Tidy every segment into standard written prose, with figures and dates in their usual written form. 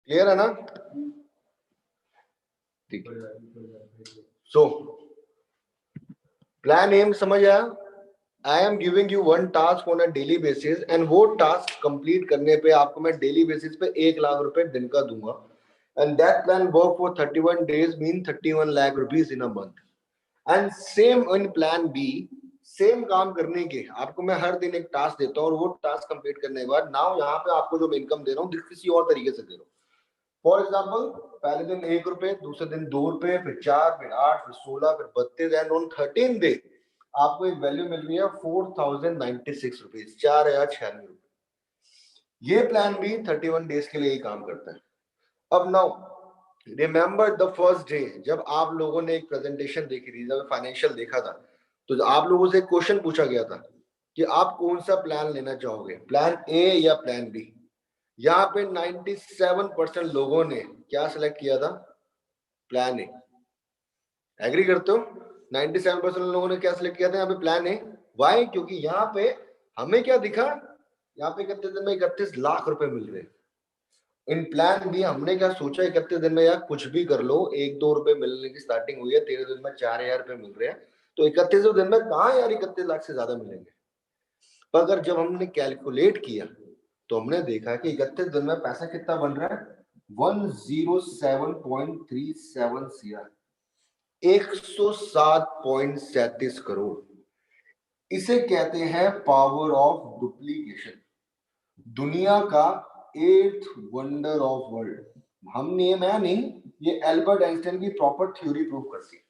Clear है ना? ठीक है। सो प्लान एम समझ आया? I am giving you one task on a daily basis and वो टास्क कंप्लीट करने पे आपको मैं डेली बेसिस पे 1 लाख रुपए दिन का दूंगा and that plan work for 31 days mean 31 lakh rupees in a month. And same in plan B, same काम करने के आपको मैं हर दिन एक टास्क देता हूँ और वो टास्क कंप्लीट करने के बाद नाउ यहाँ पे आपको जो इनकम दे रहा हूँ किसी और तरीके से दे रहा हूँ। फॉर एग्जाम्पल पहले दिन 1 रुपए, दूसरे दिन 2 रुपए, फिर 4, फिर 8, फिर 16, फिर 32 एंड ऑन 13 डे आपको एक वैल्यू मिल रही है 4096 रुपीज, 4096 रुपए। ये प्लान भी 31 डेज के लिए ही काम करता है। अब now remember the first day जब आप लोगों ने एक प्रेजेंटेशन देखी थी, जब फाइनेंशियल देखा था, तो आप लोगों से एक क्वेश्चन पूछा गया था कि आप कौन सा प्लान लेना चाहोगे, प्लान ए या प्लान बी। यहाँ पे 97% लोगों ने क्या सिलेक्ट किया था? Plan A. एग्री करते हो? 97% लोगों ने क्या सिलेक्ट किया था यहाँ पे? Plan A. वाई? क्योंकि यहाँ पे हमें क्या दिखा, यहाँ पे 31 दिन में 31 लाख रुपए मिल रहे हैं। इन प्लान भी हमने क्या सोचा, 31 दिन में यार कुछ भी कर लो, 1-2 रुपए मिलने की स्टार्टिंग हुई है, 13 दिन में 4000 रुपए मिल रहे हैं, तो 31 दिन में कहाँ यार 31 लाख से ज्यादा मिलेंगे। पर अगर जब हमने कैलकुलेट किया तो हमने देखा कि 31 दिन में पैसा कितना बन रहा है? 107.37 CR, 107.37 करोड़। इसे कहते हैं पावर ऑफ डुप्लीकेशन, दुनिया का 8th वंडर ऑफ वर्ल्ड। हमने, मैं नहीं, ये एल्बर्ट आइंस्टाइन की प्रॉपर थ्योरी प्रूव करती है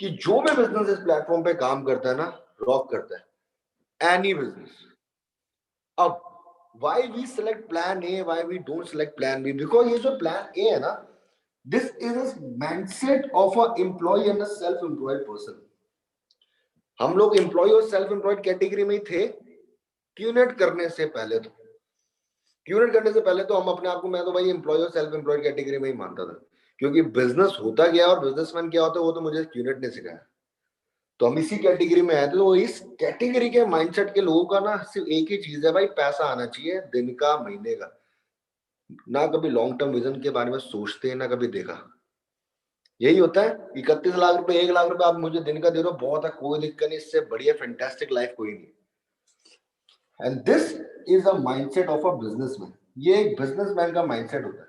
कि जो भी बिजनेस इस प्लेटफॉर्म पे काम करता है ना, रॉक करता है, एनी बिजनेस। अब why we select plan A, why we don't select plan B? Because ये जो plan A है ना, this is a mindset of a employee and a self-employed person. हम लोग एम्प्लॉय और सेल्फ एम्प्लॉयड कैटेगरी में ही थे क्यूनेट करने से पहले। तो क्यूनेट करने से पहले तो हम अपने आप को, मैं तो भाई एम्प्लॉय और सेल्फ एम्प्लॉयड कैटेगरी में ही मानता था, क्योंकि बिजनेस होता गया और बिजनेसमैन क्या होता है वो तो मुझे क्यूनेट ने सिखाया, तो हम इसी कैटेगरी में आए थे। तो इस कैटेगरी के माइंडसेट के लोगों का ना सिर्फ एक ही चीज है भाई, पैसा आना चाहिए दिन का, महीने का। ना कभी लॉन्ग टर्म विजन के बारे में सोचते हैं, ना कभी देखा। यही होता है, 31 लाख रुपए, 1 लाख रुपए आप मुझे दिन का दे रहे हो, बहुत है, कोई दिक्कत नहीं, इससे बढ़िया फैंटास्टिक लाइफ कोई नहीं। And this is a mindset of a businessman. ये एक बिजनेसमैन का माइंडसेट होता है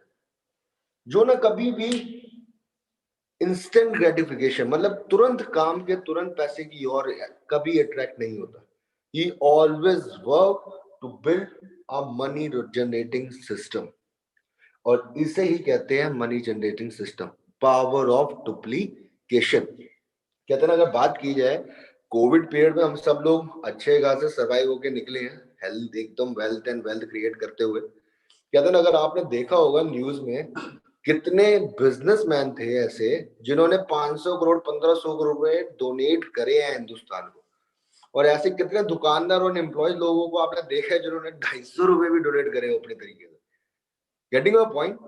जो ना कभी भी इंस्टेंट ग्रेटिफिकेशन, मतलब तुरंत काम के तुरंत पैसे की ओर कभी अट्रैक्ट नहीं होता। He always work to build a money generating system, और इसे ही कहते हैं money generating system, power of duplication. कहते हैं ना, अगर बात की जाए कोविड पीरियड में हम सब लोग अच्छे खासे सर्वाइव होके निकले हैं, हेल्थ एकदम वेल्थ एंड वेल्थ क्रिएट करते हुए। कहते हैं ना, अगर आपने देखा होगा न्यूज में कितने बिजनेसमैन थे ऐसे जिन्होंने 500 करोड़ 1500 करोड़ रुपए डोनेट करे हैं हिंदुस्तान को, और ऐसे कितने दुकानदार और एम्प्लॉय लोगों को आपने देखा है जिन्होंने 250 रुपए भी डोनेट करे अपने तरीके से। Getting a point?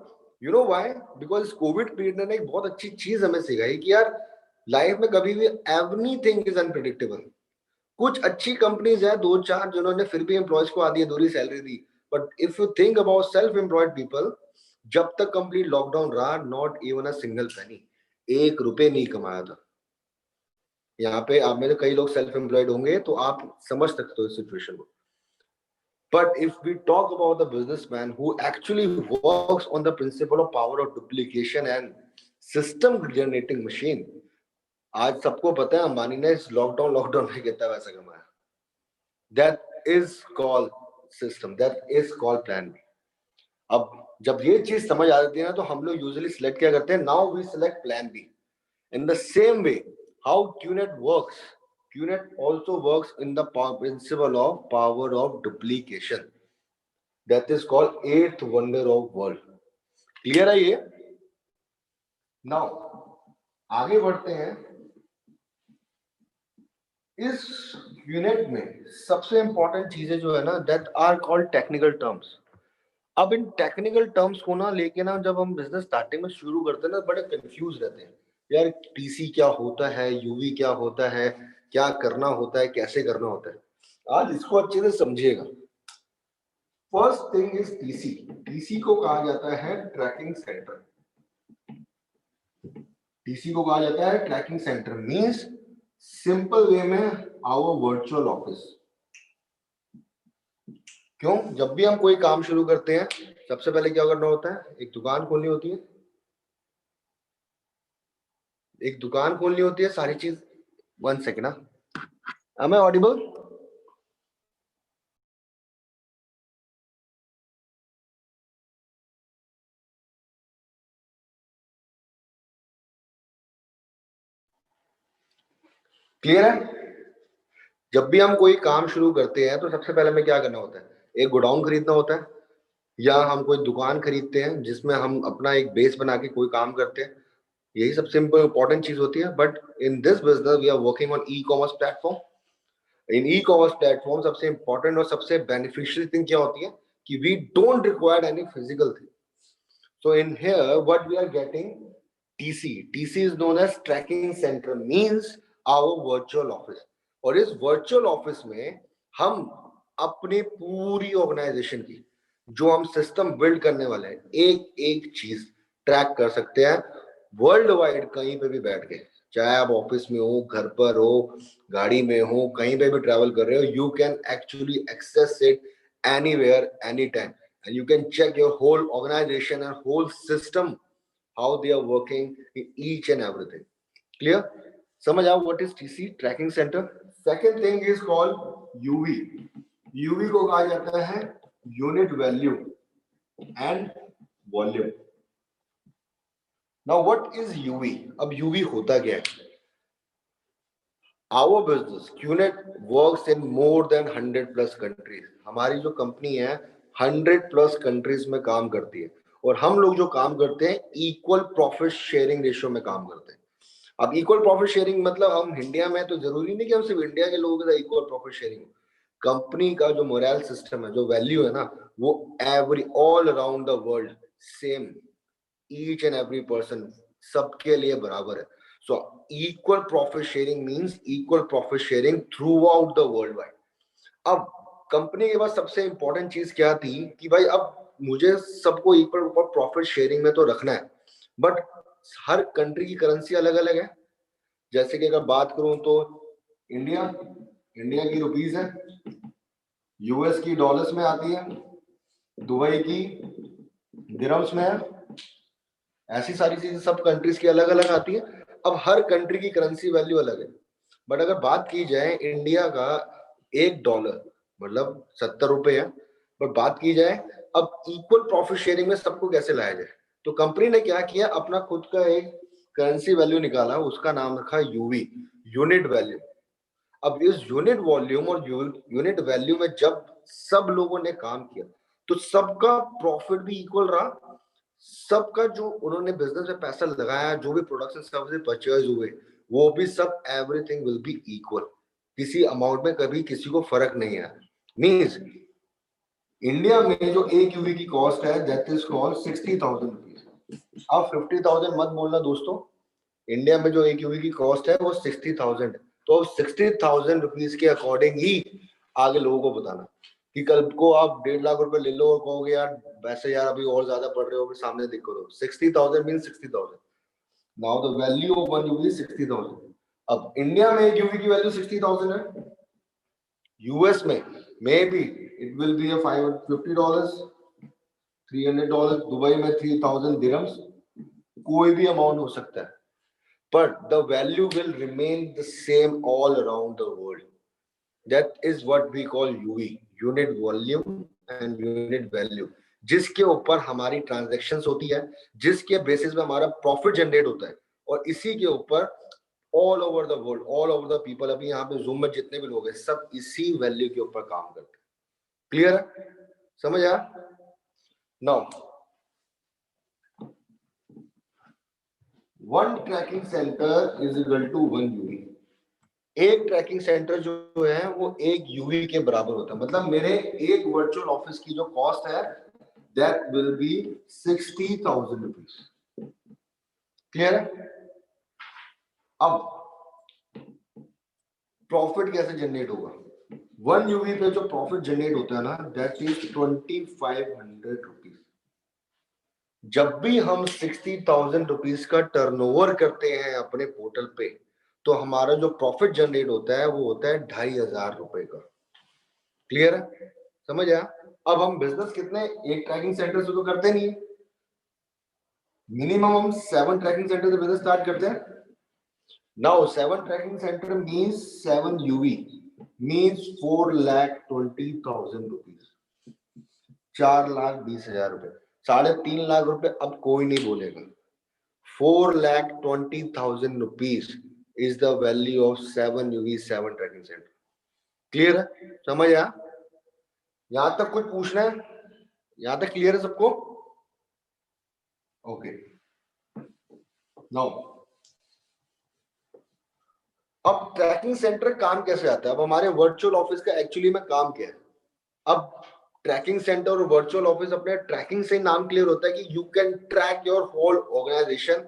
You know why? Because Covid period ने एक बहुत अच्छी चीज हमें सिखाई कि यार लाइफ में कभी भी एवरीथिंग इज अनप्रेडिक्टेबल। कुछ अच्छी कंपनीज है, 2-4, जिन्होंने फिर भी एम्प्लॉयज को आधी अधूरी salary the, but if you think about self employed people, जब तक कंप्लीट लॉकडाउन रहा, not even a single penny, 1 रुपए नहीं कमाया था। यहाँ पे आप में से कई लोग सेल्फ एम्प्लॉयड होंगे तो आप समझ सकते हो इस सिचुएशन को। But if we talk about the businessman who actually works on the principle of power of duplication and system generating machine, आज सबको पता है अंबानी ने इस लॉकडाउन में कितना पैसा कमाया। That is called system, that is called plan B. अब जब ये चीज समझ आ जाती है ना, तो हम लोग यूजुअली सिलेक्ट क्या करते हैं? Now we select plan B. In the same way, how QNet works, QNet also works in the principle of power of duplication. That is called 8th wonder of world. Clear है ये? Now आगे बढ़ते हैं। इस unit में सबसे important चीजें जो है ना, that are called technical terms. अब इन टेक्निकल टर्म्स को ना लेके ना, जब हम बिजनेस स्टार्टिंग में शुरू करते हैं ना, बड़े कंफ्यूज रहते हैं यार, टीसी क्या होता है, यूवी क्या होता है, क्या करना होता है, कैसे करना होता है। आज इसको अच्छे से समझिएगा। First thing is TC. TC को कहा जाता है ट्रैकिंग सेंटर। टीसी को कहा जाता है trekking centre, means simple way में आवर वर्चुअल ऑफिस। क्यों? जब भी हम कोई काम शुरू करते हैं सबसे पहले क्या करना होता है? एक दुकान खोलनी होती है। एक दुकान खोलनी होती है, सारी चीज। 1 second, am I audible? Clear है? जब भी हम कोई काम शुरू करते हैं तो सबसे पहले हमें क्या करना होता है? एक गोडाउन खरीदना होता है, या हम कोई दुकान खरीदते हैं जिसमें हम अपना एक बेस बना के कोई काम करते हैं। यही सबसे इंपॉर्टेंट चीज होती है। But in this business we are working on e commerce platform. In e commerce platform सबसे इंपॉर्टेंट और सबसे बेनिफिशियल थिंग क्या होती है कि we don't require any physical thing. So in here, what we are getting, TC. TC is known as Tracking Center, means our virtual office. और इस virtual office में हम अपनी पूरी ऑर्गेनाइजेशन की जो हम सिस्टम बिल्ड करने वाले हैं, एक एक चीज ट्रैक कर सकते हैं वर्ल्ड वाइड, कहीं पे भी बैठ के। चाहे आप ऑफिस में हो, घर पर हो, गाड़ी में हो, कहीं पे भी ट्रैवल कर रहे हो, you can actually access it anywhere any time, and you can check your whole organization and whole system, how they are working in each and everything. Clear? समझ आओ what is TC, tracking center. Second thing is called UV. UV को कहा जाता है unit value and volume. Now what is UV? अब UV होता क्या है? Our business QNet works in more than 100 plus countries. हमारी जो कंपनी है 100 प्लस कंट्रीज में काम करती है, और हम लोग जो काम करते हैं इक्वल प्रॉफिट शेयरिंग रेशियो में काम करते हैं। अब इक्वल प्रॉफिट शेयरिंग मतलब हम इंडिया में, तो जरूरी नहीं कि हम सिर्फ इंडिया के लोगों के साथ इक्वल प्रॉफिट शेयरिंग हो। कंपनी का जो मोरल सिस्टम है, जो वैल्यू है ना, वो every all around the world same, each and every person, सबके लिए बराबर है। So equal profit sharing means equal profit sharing throughout the worldwide. अब कंपनी के पास सबसे इंपॉर्टेंट चीज क्या थी कि भाई अब मुझे सबको इक्वल प्रॉफिट शेयरिंग में तो रखना है, बट हर कंट्री की करेंसी अलग अलग है। जैसे कि अगर बात करूं तो इंडिया इंडिया की रुपीज है, यूएस की डॉलर्स में आती है, दुबई की दिरहम्स में है, ऐसी सारी चीजें सब कंट्रीज की अलग अलग आती है। अब हर कंट्री की करेंसी वैल्यू अलग है। बट अगर बात की जाए इंडिया का, $1 मतलब 70 रुपए है। बट बात की जाए अब इक्वल प्रॉफिट शेयरिंग में सबको कैसे लाया जाए, तो कंपनी ने क्या किया, अपना खुद का एक करेंसी वैल्यू निकाला, उसका नाम रखा यूवी, यूनिट वैल्यू। अब इस यूनिट वॉल्यूम और यूनिट वैल्यू में जब सब लोगों ने काम किया तो सबका प्रॉफिट भी इक्वल रहा। सबका जो उन्होंने बिजनेस में पैसा लगाया, जो भी प्रोडक्शन सर्विस परचेज हुए, वो भी सब एवरीथिंग विल बी इक्वल। किसी अमाउंट में कभी किसी को फर्क नहीं आया। मीन्स इंडिया में जो एक यूवी की कॉस्ट है दैट इज कॉल्ड 60,000 रुपीज। अब 50,000 मत बोलना दोस्तों, इंडिया में जो एक यूवी की कॉस्ट है वो 60,000 है। तो 60,000 रुपीज के अकॉर्डिंग ही आगे लोगों को बताना कि कल को आप 1.5 लाख रुपए ले लो और कहोगे यार वैसे यार अभी और ज्यादा पड़ रहे हो, सामने दिक्कत हो। 60,000 mean 60,000। Now the value of one UV 60,000। अब इंडिया में एक यूवी की वैल्यू 60,000 है, यूएस में may be it will be $550, $300, Dubai में 3,000 दिरहम्स, कोई भी अमाउंट हो सकता है, but the value will remain the same all around the world. That is what we call UV, unit volume and unit value, जिसके ऊपर हमारी ट्रांजैक्शंस होती है, जिसके बेसिस पे हमारा प्रॉफिट जनरेट होता है, और इसी के ऊपर all over the world, all over the people, अभी यहाँ पे जूम में जितने भी लोग हैं सब इसी वैल्यू के ऊपर काम करते हैं। क्लियर है? समझ आया? Now one tracking centre is equal to one UV. एक ट्रैकिंग सेंटर जो है वो एक यूवी के बराबर होता है। मतलब मेरे एक वर्चुअल ऑफिस की जो कॉस्ट है that will be 60,000 rupees. Clear है? अब प्रॉफिट कैसे जनरेट होगा? 1 यूवी पे जो प्रॉफिट जनरेट होता है ना, दैट इज 2500 रुपीज। जब भी हम 60,000 रुपीज का टर्नओवर करते हैं अपने पोर्टल पे, तो हमारा जो प्रॉफिट जनरेट होता है वो होता है 2,500 रुपए का। क्लियर है? समझ आया? अब हम बिजनेस कितने एक ट्रैकिंग सेंटर से तो करते नहीं, मिनिमम हम 7 ट्रैकिंग सेंटर से बिजनेस स्टार्ट करते हैं। Now 7 trekking centre means 7 UV means 4,20,000 rupees, 4,20,000 रुपए, 3.5 लाख रुपए। अब कोई नहीं बोलेगा। 4,20,000 rupees is the value of 7 UV 7 trekking centre. Clear है? समझ आया? यहां तक कुछ पूछना है? यहां तक क्लियर है सबको? ओके। नाउ अब ट्रैकिंग सेंटर काम कैसे आता है? अब हमारे वर्चुअल ऑफिस का एक्चुअली में काम क्या है? अब ट्रैकिंग सेंटर और वर्चुअल ऑफिस अपने ट्रैकिंग से नाम क्लियर होता है कि you can track your whole organisation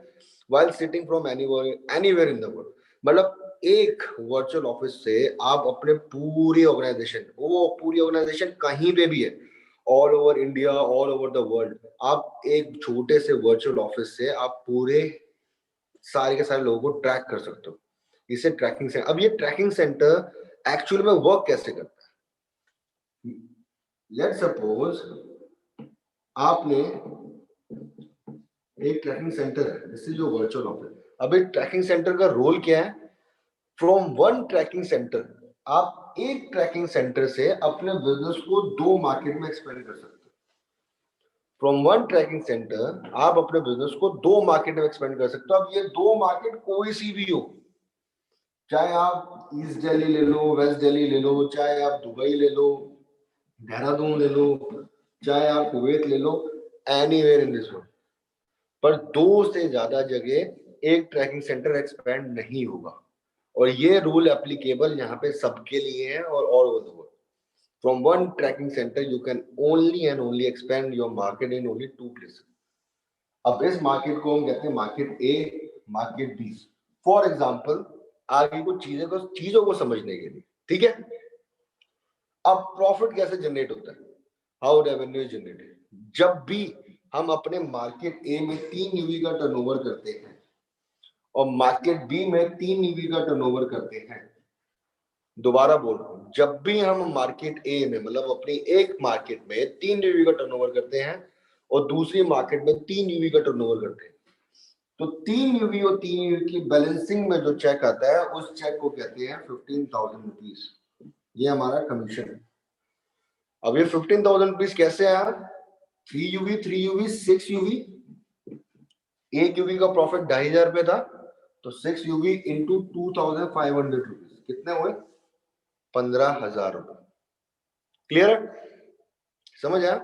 while sitting from anywhere in the world. मतलब एक वर्चुअल ऑफिस से आप अपने पूरी ऑर्गेनाइजेशन, वो पूरी ऑर्गेनाइजेशन कहीं पे भी है, all over India, all over the world, आप एक छोटे से वर्चुअल ऑफिस से आप पूरे सारे के सारे लोगों को ट्रैक कर सकते हो। इसे ट्रैकिंग सेंटर। अब ये ट्रैकिंग सेंटर एक्चुअल में वर्क कैसे करता है? लेट सपोज आपने एक ट्रैकिंग सेंटर है, दिस इज जो वर्चुअल ऑफिस। अब एक ट्रैकिंग सेंटर का रोल क्या है? फ्रॉम वन ट्रैकिंग सेंटर आप एक ट्रैकिंग सेंटर से अपने बिजनेस को 2 मार्केट में एक्सपेंड कर सकते हो। फ्रॉम वन ट्रैकिंग सेंटर आप अपने बिजनेस को 2 मार्केट में एक्सपेंड कर सकते हो। अब ये 2 मार्केट कोई सी भी हो, चाहे आप ईस्ट दिल्ली ले लो, वेस्ट दिल्ली ले लो, चाहे आप दुबई ले लो, देहरादून ले लो, चाहे आप कुवैत ले लो, एनीवेयर इन दिस वर्ल्ड, पर 2 से ज्यादा जगह एक ट्रैकिंग सेंटर एक्सपेंड नहीं होगा। और ये रूल एप्लीकेबल यहाँ पे सबके लिए है और all over the world. From one tracking centre you can only and only expand your market in only 2 places. अब इस मार्केट को हम कहते हैं market A, market B. For example, आगे कुछ चीजों को समझने के लिए, ठीक है? अब प्रॉफिट कैसे जनरेट होता है? How revenue generated? जब भी हम अपने मार्केट ए में 3 यूवी का टर्नओवर करते हैं और मार्केट बी में 3 यूवी का टर्नओवर करते हैं, दोबारा बोल रहा हूं, जब भी हम मार्केट ए में, मतलब अपनी एक मार्केट में 3 यूवी का टर्नओवर करते हैं और दूसरी मार्केट में 3 यूवी का टर्नओवर करते हैं, तो 3 यूवी और 3 यूवी की बैलेंसिंग में जो चेक आता है उस चेक को कहते हैं 15,000 रुपीज। ये हमारा कमीशन है। अब ये 15,000 रुपीज कैसे आया? 3 यूवी, 3 यूवी, 6 यूवी। एक यूवी का प्रॉफिट 2,500 रुपए था, तो 6 यूवी इंटू 2,500 रुपीज कितने हुए? 15,000 रुपए। क्लियर है? समझ आया?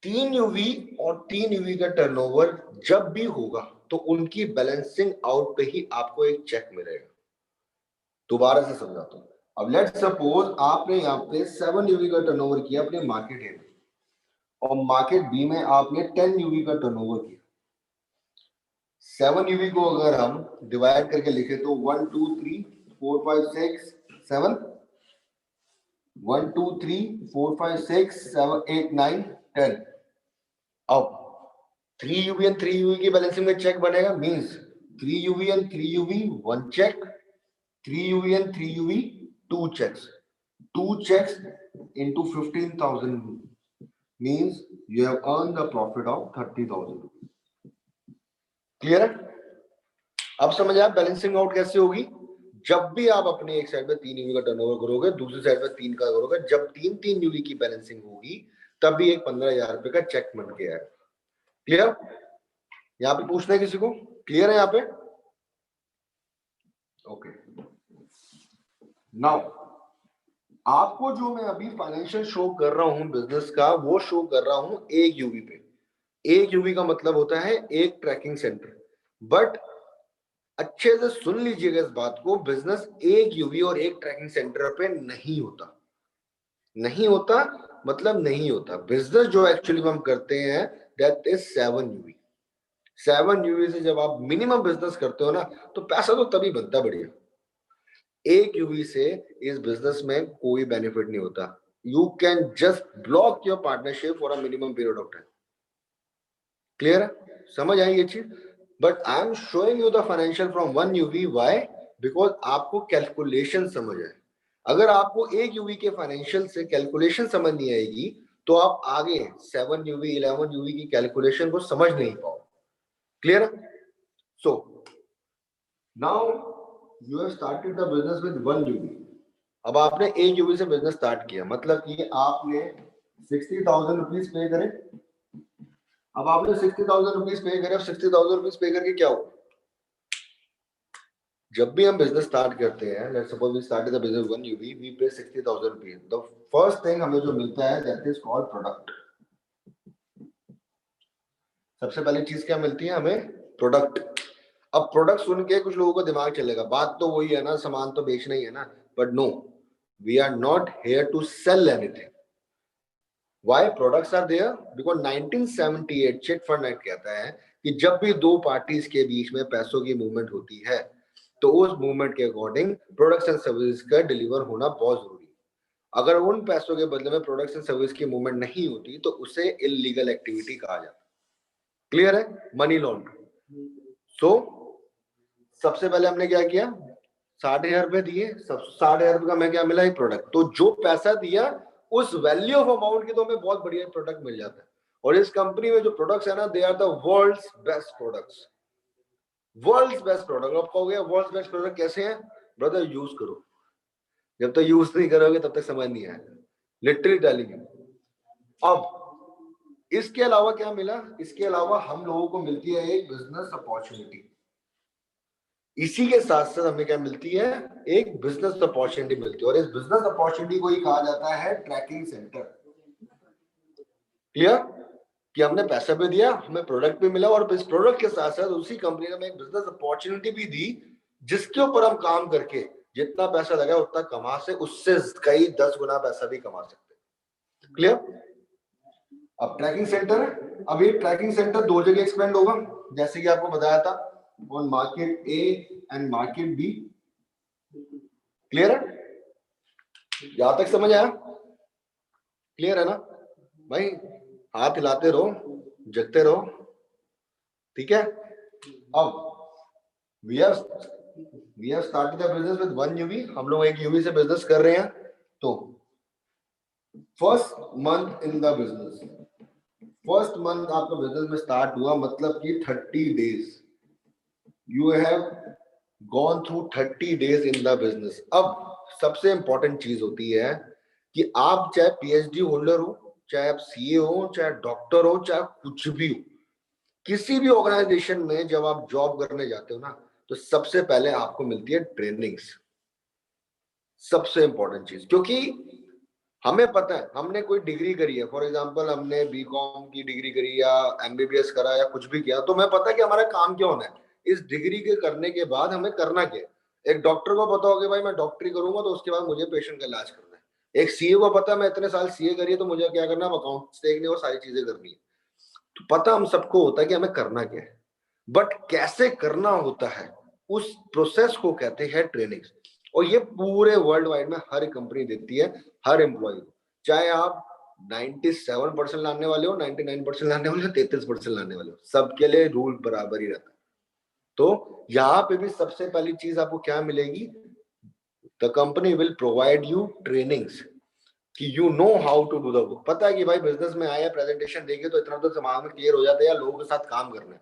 3 यूवी और 3 यूवी का टर्नओवर जब भी होगा तो उनकी बैलेंसिंग आउट पे ही आपको एक चेक मिलेगा। दोबारा से समझाता हूं। अब लेट सपोज आपने यहाँ पे 7 यूवी का टर्नओवर किया अपने मार्केट ए में, और मार्केट बी में आपने 10 यूवी का टर्नओवर किया। 7 यूवी को अगर हम डिवाइड करके लिखे तो 1 2 3 4 5 6 7, 1 2 3 4 5 6 7 8 9 10। अब 3 यूवी एंड 3 यूवी की बैलेंसिंग में चेक बनेगा, means 3 UV and 3 UV 1 cheque, 3 UV and 3 UV 2 cheques, 2 checks into 15,000 means you have earned the profit of 30,000 rupees. Clear है? अब समझ आया बैलेंसिंग आउट कैसे होगी? जब भी आप अपने एक साइड में 3 यूवी का टर्नओवर करोगे, दूसरी साइड में 3 का करोगे, जब 3 यूवी की बैलेंसिंग होगी तब भी एक 15,000 रुपए का चेक बन के आएगा। क्लियर? यहाँ पे पूछना है किसी को? क्लियर है यहाँ पे? ओके। नाउ आपको जो मैं अभी फाइनेंशियल शो कर रहा हूं बिजनेस का, वो शो कर रहा हूं एक यूवी पे। एक यूवी का मतलब होता है एक ट्रैकिंग सेंटर। बट अच्छे से सुन लीजिएगा इस बात को, बिजनेस एक यूवी और एक ट्रैकिंग सेंटर पे नहीं होता। नहीं होता मतलब नहीं होता। बिजनेस जो एक्चुअली हम करते हैं दैट इज 7 यूवी। 7 यूवी से जब आप मिनिमम बिजनेस करते हो ना, तो पैसा तो तभी बनता है बढ़िया। एक यूवी से इस बिजनेस में कोई बेनिफिट नहीं होता. You can just block your partnership for a minimum period of time. Clear है? समझ आई ये चीज? But I am showing you the financial from one UV. Why? Because आपको कैलकुलेशन समझ आए. अगर आपको एक यूवी के फाइनेंशियल से कैलकुलेशन समझ नहीं आएगी तो आप आगे 7 यूवी 11 यूवी की कैलकुलेशन को समझ नहीं पाओ. Clear? So now you have started the business with 1 UV. अब आपने एक यूवी से बिजनेस स्टार्ट किया, मतलब कि आपने 60,000 रुपीज पे करे. अब आपने 60,000 रुपीज पे करे. 60,000 रुपीज पे करके क्या हो? जब भी हम बिजनेस स्टार्ट करते हैं, let's suppose we started the business 1 UV, we pay 60,000 rupees. The first thing हमें जो मिलता है दैट इज कॉल्ड प्रोडक्ट. सबसे पहली चीज क्या मिलती है हमें? प्रोडक्ट. अब प्रोडक्ट सुन के कुछ लोगों को दिमाग चलेगा, बात तो वही है ना, सामान तो बेचना ही है ना. But no, we are not here to sell anything. Why products are there? Because 1978 chit fund act कहता है कि जब भी दो पार्टीज के बीच में पैसों की मूवमेंट होती है तो उस मूवमेंट के अकॉर्डिंग प्रोडक्ट्स एंड सर्विस का डिलीवर होना बहुत जरूरी है. अगर उन पैसों के बदले में प्रोडक्ट्स एंड सर्विस की मूवमेंट नहीं होती तो उसे इलीगल एक्टिविटी कहा जाता. क्लियर है? Money laundering. सो सबसे पहले हमने क्या किया? 60,000 रुपए दिए. सब 60,000 रुपए का हमें क्या मिला? एक प्रोडक्ट. तो जो पैसा दिया उस वैल्यू ऑफ अमाउंट की तो हमें बहुत बढ़िया प्रोडक्ट मिल जाता है. और इस कंपनी में जो प्रोडक्ट्स है ना, they are the world's best products. World's best product. आप कहोगे वर्ल्ड्स बेस्ट प्रोडक्ट कैसे हैं? ब्रदर यूज करो. जब तक यूज नहीं करोगे तब तक समझ नहीं आएगा. Literally telling you. अब इसके अलावा क्या मिला? इसके अलावा हम लोगों को मिलती है एक बिजनेस अपॉर्चुनिटी. इसी के साथ साथ हमें क्या मिलती है? एक बिजनेस अपॉर्चुनिटी मिलती है. और इस बिजनेस अपॉर्चुनिटी को ही कहा जाता है ट्रैकिंग सेंटर. क्लियर? कि हमने पैसा भी दिया, हमें प्रोडक्ट भी मिला, और इस प्रोडक्ट के साथ साथ उसी कंपनी ने हमें एक बिजनेस अपॉर्चुनिटी भी दी जिसके ऊपर हम काम करके जितना पैसा लगा उतना कमा से उससे कई 10 गुना पैसा भी कमा सकते हैं. क्लियर? अब ट्रैकिंग सेंटर है. अब ये ट्रैकिंग सेंटर दो जगह एक्सपेंड होगा, जैसे कि आपको बताया था, on market A and market B. Clear है? यहां तक समझ आया? क्लियर है ना भाई? हाथ हिलाते रहो, जगते रहो. ठीक है? अब we have started the business with 1 UV. हम लोग एक यूवी से बिजनेस कर रहे हैं. तो first month in the business, first month आपका बिजनेस में स्टार्ट हुआ, मतलब कि 30 days you have gone through 30 days in the business. अब सबसे इंपॉर्टेंट चीज होती है कि आप चाहे पीएचडी होल्डर हो, चाहे आप सीए हो, चाहे डॉक्टर हो, चाहे कुछ भी हो, किसी भी ऑर्गेनाइजेशन में जब आप जॉब करने जाते हो ना तो सबसे पहले आपको मिलती है ट्रेनिंग्स. सबसे इंपॉर्टेंट चीज. क्योंकि हमें पता है हमने कोई डिग्री करी है, फॉर एग्जांपल हमने बीकॉम की डिग्री करी या एमबीबीएस करा या कुछ भी किया, तो हमें पता है कि हमारा काम क्या होना है. इस डिग्री के करने के बाद हमें करना क्या है. एक डॉक्टर को पता होगा भाई मैं डॉक्टरी करूंगा तो उसके बाद मुझे पेशेंट का इलाज करना है. एक सीए को पता है मैं इतने साल सीए करी है तो मुझे क्या करना है, अकाउंट्स देखने और सारी चीजें करनी है. तो पता हम सबको होता है कि हमें करना क्या है, बट कैसे करना होता है उस प्रोसेस को कहते हैं ट्रेनिंग. और ये पूरे वर्ल्ड वाइड में हर कंपनी देती है हर एम्प्लॉय को. चाहे आप 97% लाने वाले हो, 99% लाने वाले हो, 33% लाने वाले हो, सबके लिए रूल बराबर ही रहता है. तो यहाँ पे भी सबसे पहली चीज आपको क्या मिलेगी? The company will provide you trainings कि you know how to do the work. पता है कि भाई बिजनेस में आया प्रेजेंटेशन देंगे तो इतना तो दिमाग में क्लियर हो जाता है या लोगों के साथ काम करना है.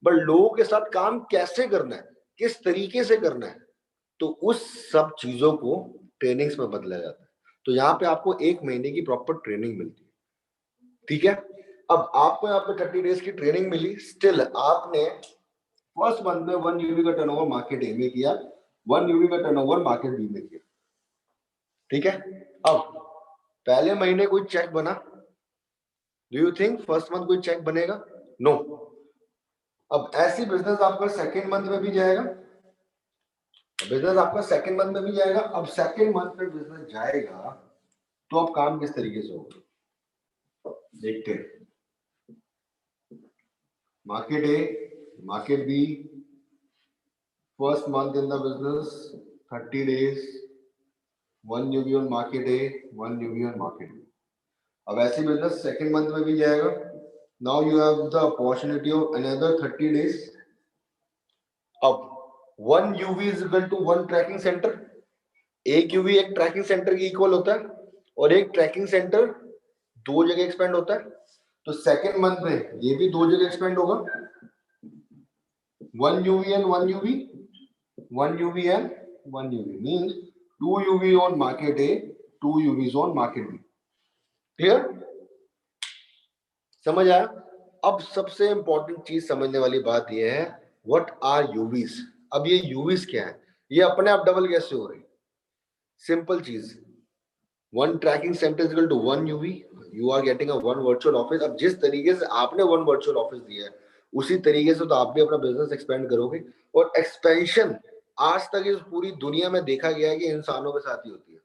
बट लोगों के साथ काम कैसे करना है, किस तरीके से करना है, तो उस सब चीजों को ट्रेनिंग्स में बदला जाता है. तो यहाँ पे आपको 1 महीने की प्रॉपर ट्रेनिंग मिलती है. ठीक है? अब आपको यहाँ पे 30 डेज की ट्रेनिंग मिली, स्टिल आपने फर्स्ट मंथ में 1 यूवी का टर्नओवर मार्केट ए में किया, 1 यूवी का टर्नओवर मार्केट बी में किया. ठीक है? अब पहले महीने कोई चेक बना? Do you think first month कोई चेक बनेगा? नो. अब ऐसी बिजनेस आपका सेकेंड मंथ में भी जाएगा, बिजनेस आपका सेकेंड मंथ में भी जाएगा. अब सेकेंड मंथ में बिजनेस जाएगा तो अब काम किस तरीके से होगा देखते हैं. Market A, market B, first month in the business, 30 days, 1 UV on market A, 1 UV on market B. अब ऐसी बिजनेस सेकेंड मंथ में भी जाएगा. Now you have the opportunity of another 30 days. अब 1 UV is equal to 1 tracking centre. एक UV एक tracking centre की equal होता है और एक ट्रैकिंग सेंटर दो जगह एक्सपेंड होता है. तो सेकेंड मंथ में ये भी दो जगह एक्सपेंड होगा. 1 UV and 1 UV, 1 UV and 1 UV means 2 UV on market A, 2 UVs on market B. Clear? समझ आया? अब सबसे इंपॉर्टेंट चीज समझने वाली बात यह है, व्हाट आर यूवीज. अब ये यूवीज क्या है, ये अपने आप डबल कैसे हो रही? सिंपल चीज, 1 tracking centre equal to 1 UV, you are getting a 1 virtual office. अब जिस तरीके से आपने 1 वर्चुअल ऑफिस दिया है उसी तरीके से तो आप भी अपना बिजनेस एक्सपेंड करोगे. और एक्सपेंशन आज तक इस पूरी दुनिया में देखा गया है कि इंसानों के साथ ही होती है.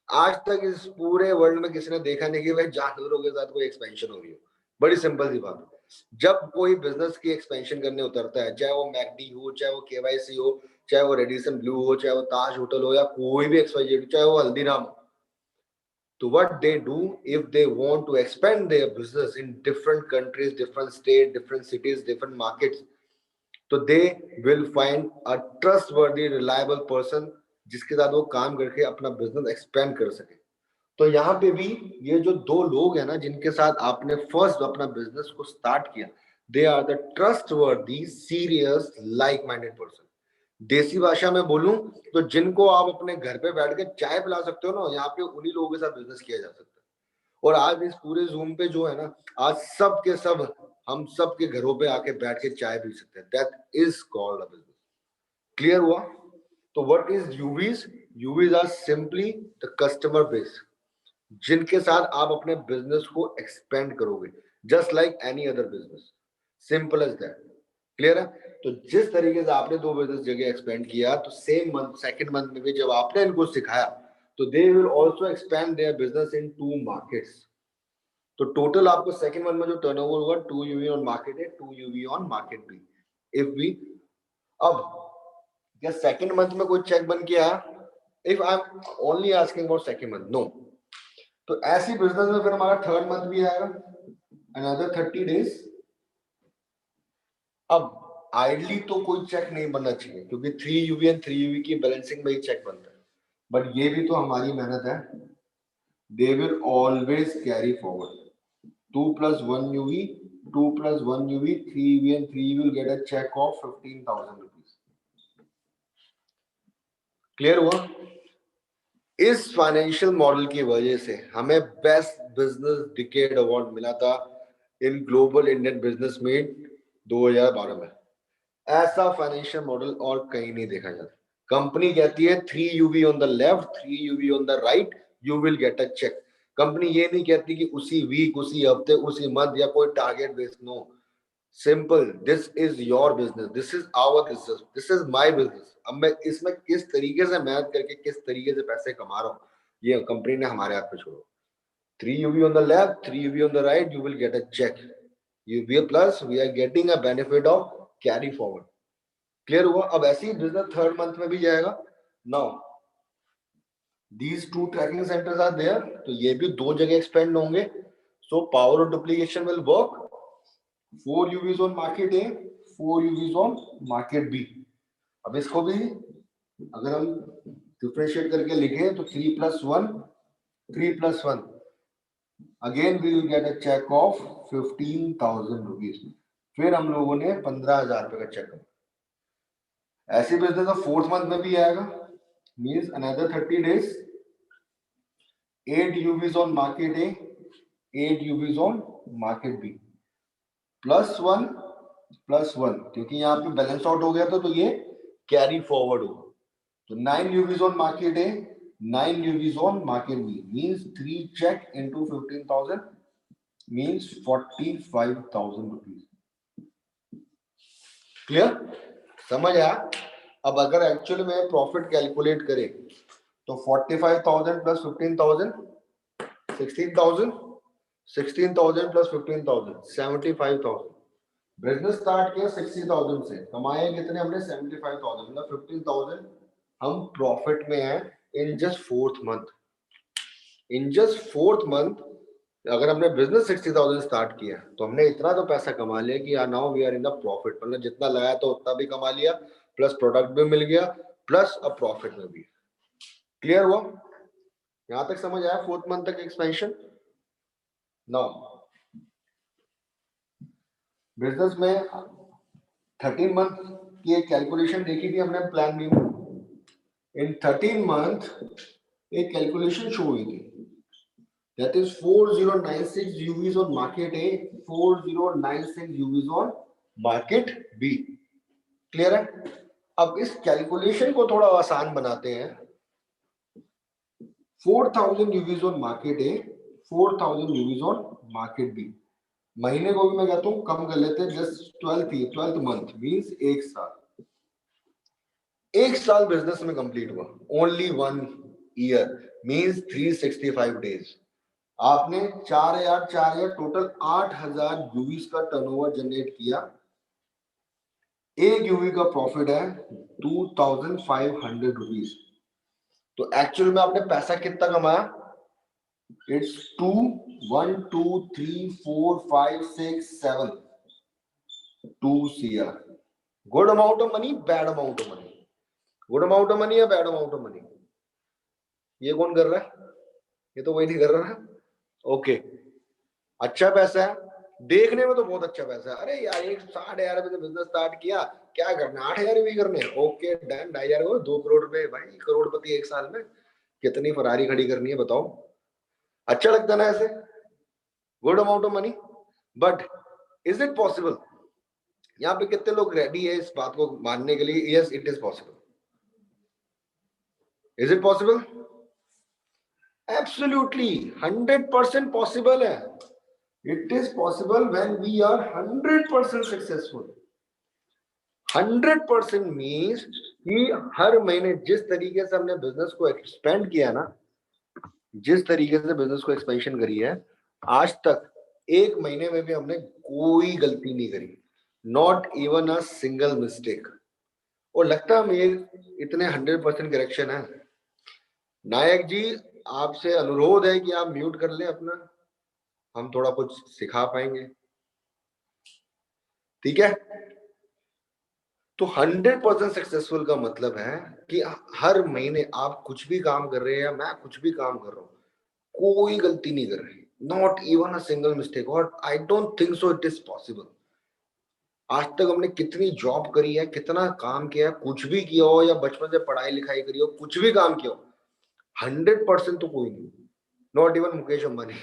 आज तक इस पूरे वर्ल्ड में किसी ने देखा नहीं कि भाई जानवरों के साथ कोई एक्सपेंशन हो रही हो. बड़ी सिंपल सी बात है. जब कोई बिजनेस की एक्सपेंशन करने उतरता है, चाहे वो मैकडी हो, चाहे वो केवाईसी हो, चाहे वो रेडिसन ब्लू हो, चाहे वो ताज होटल हो, या कोई भी एक्सवाईजेड, चाहे वो हल्दीराम हो, तो what they do if they want to expand their business in different countries, different states, different cities, different markets, तो they will find a trustworthy, reliable person जिसके साथ वो काम करके अपना बिजनेस एक्सपेंड कर सके. तो यहाँ पे भी ये जो दो लोग हैं ना जिनके साथ आपने फर्स्ट अपना बिजनेस को स्टार्ट किया, they are the trustworthy, serious, like minded person. देसी भाषा में बोलूं तो जिनको आप अपने घर पे बैठ के चाय पिला सकते हो ना, यहाँ पे उन्हीं लोगों के साथ बिजनेस किया जा सकता है. और आज इस पूरे जूम पे जो है ना, आज सब के सब हम सब के घरों पे आके बैठ के चाय पी सकते हैं. That is called a business. Clear हुआ? तो what is UVs? UVs are simply the customer base जिनके साथ आप अपने बिजनेस को एक्सपेंड करोगे, just like any other business. Simple as that. Clear है? तो जिस तरीके से आपने दो बिजनेस जगह एक्सपेंड किया, तो सेम मंथ सेकंड मंथ में भी जब आपने इनको सिखाया तो they will also expand their business in 2 markets. तो टोटल आपको सेकंड मंथ में जो टर्नओवर होगा, 2 UV on market A, 2 UV on market B. If we, अब क्या सेकंड मंथ में कोई चेक बन किया? If I am only asking about second month, no. तो ऐसी बिजनेस में फिर हमारा थर्ड मंथ भी आएगा, अनदर 30 days. अब आइडली तो कोई चेक नहीं बनना चाहिए क्योंकि 3 यूवी एंड 3 यूवी की बैलेंसिंग में ही चेक बनता है. बट ये भी तो हमारी मेहनत है. They will always carry forward. 2 plus 1 UV, 2 plus 1 UV, 3 UV and 3 UV will get a check of 15,000 rupees. Clear हुआ? इस फाइनेंशियल मॉडल की वजह से हमें बेस्ट बिजनेस डिकेड अवार्ड मिला था in global Indian business meet 2012 में. ऐसा फाइनेंशियल मॉडल और कहीं नहीं देखा जाता. कंपनी कहती है 3 UV on the left, 3 UV on the right, you will get a cheque. Company ये नहीं कहती कि उसी वीक, उसी हफ्ते, उसी मंथ या कोई target based. No, simple, this is your business, this is our business, this is my business. अब मैं इसमें किस तरीके से मेहनत करके किस तरीके से पैसे कमा रहा हूँ, ये कंपनी ने हमारे हाथ पे छोड़ो. 3 UV on the left, 3 UV on the right, you will get a check. UV plus we are getting a benefit of carry forward. Clear हुआ? अब ऐसे ही बिजनेस थर्ड मंथ में भी जाएगा. Now these two tracking centers are there, तो ये भी दो जगह एक्सपेंड होंगे. So power of duplication will work. 4 UVs on market A, 4 UVs on market B. अब इसको भी अगर हम डिफरेंशिएट करके लिखें तो 3 plus 1, 3 plus 1, again we will get a cheque of 15,000 rupees. फिर हम लोगों ने 15,000 रुपए का चेक. ऐसी बिजनेस तो फोर्थ मंथ में भी आएगा, means another 30 days, 8 UVs on market A, 8 UVs on market B, +1 +1, क्योंकि यहाँ पे बैलेंस आउट हो गया था तो ये कैरी फॉरवर्ड होगा. तो 9 UVs on market A, 9 UVs on market B means 3 check into 15,000 means 45,000 rupees. Clear? समझ आया? अब अगर एक्चुअली में प्रॉफिट कैलकुलेट करें तो 45,000 प्लस 15,000, 16,000, 16,000 प्लस 15,000, 75,000. बिजनेस स्टार्ट किया 60,000 से, कमाए कितने हमने? 75,000, मतलब 15,000 हम प्रॉफिट में हैं in just fourth month. In just fourth month अगर हमने बिजनेस 60,000 स्टार्ट किया तो हमने इतना तो पैसा कमा लिया कि now we are in the profit, मतलब जितना लगाया तो उतना भी कमा लिया, प्लस प्रोडक्ट भी मिल गया, प्लस अब प्रॉफिट में भी। क्लियर हुआ? यहां तक समझ आया फोर्थ मंथ तक एक्सपेंशन? नाउ बिजनेस में 13 मंथ की एक कैलकुलेशन देखी थी हमने प्लान बी में। इन 13 मंथ एक कैलकुलेशन शो हुई थी, that is 4096 UVs on market A, 4096 UVs on market B। Clear है? अब इस कैलकुलेशन को थोड़ा आसान बनाते हैं। 4000 UVs on market A, 4000 UVs on market B। महीने को भी मैं कहता हूं कम कर लेते हैं, जस्ट 12th मंथ मींस एक साल बिजनेस में कंप्लीट हुआ। Only 1 year means 365 days. आपने 4,000 टोटल 8,000 यूवीज का टर्नओवर जनरेट किया। एक यूवी का प्रॉफिट है 2,500 रुपीज। तो एक्चुअल में आपने पैसा कितना कमाया? It's 2 1 2 3 4 5 6 7 2 CR। Good amount of money, bad amount of money? Good amount of money या बैड अमाउंट ऑफ मनी? ये कौन कर रहा है? ये तो वही नहीं कर रहा है। ओके, अच्छा पैसा है, देखने में तो बहुत अच्छा पैसा है। अरे यार 60,000 रुपए से बिजनेस स्टार्ट किया, क्या करना, 8,000 भी करने हैं। ओके डन, 2,500 को 2 करोड़ रुपए भाई, करोड़पति एक साल में। कितनी फरारी खड़ी करनी है बताओ? अच्छा लगता ना ऐसे? Good amount of money, but is it possible? यहाँ पे कितने लोग रेडी है इस बात को मानने के लिए? Yes it is possible. Is it possible? Absolutely 100% possible है। It is possible when we are 100% successful. 100% means कि हर महीने जिस तरीके से हमने बिजनेस को एक्सपेंड किया ना, जिस तरीके से बिजनेस को एक्सपेंशन करी है, आज तक एक महीने में भी हमने कोई गलती नहीं करी, not even a single mistake. और लगता है हम ये इतने 100% करेक्शन है। नायक जी आपसे अनुरोध है कि आप म्यूट कर लें अपना, हम थोड़ा कुछ सिखा पाएंगे, ठीक है? तो 100% सक्सेसफुल का मतलब है कि हर महीने आप कुछ भी काम कर रहे हैं या मैं कुछ भी काम कर रहा हूं, कोई गलती नहीं कर रहे, not even a single mistake. और I don't think so it is possible. आज तक हमने कितनी जॉब करी है, कितना काम किया है, कुछ भी किया हो या बचपन से पढ़ाई लिखाई करी हो, कुछ भी काम किया हो, 100% तो कोई नहीं, not even Mukesh Ambani.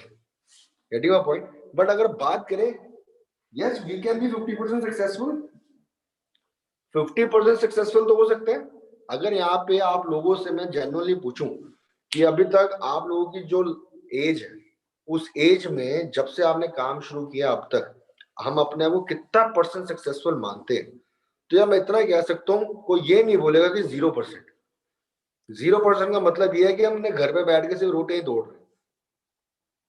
Getting my point? But अगर बात करें, yes we can be 50% successful. 50% successful तो हो सकते हैं। अगर यहाँ पे आप लोगों से मैं जेन्युइनली पूछूं कि अभी तक आप लोगों की जो एज है, उस एज में जब से आपने काम शुरू किया अब तक, हम अपने आप को कितना परसेंट सक्सेसफुल मानते हैं? तो यार मैं इतना कह सकता हूँ, कोई ये नहीं बोलेगा कि 0%। 0% का मतलब ये है कि हमने घर पे बैठ के सिर्फ रोटे ही तोड़ रहे हैं।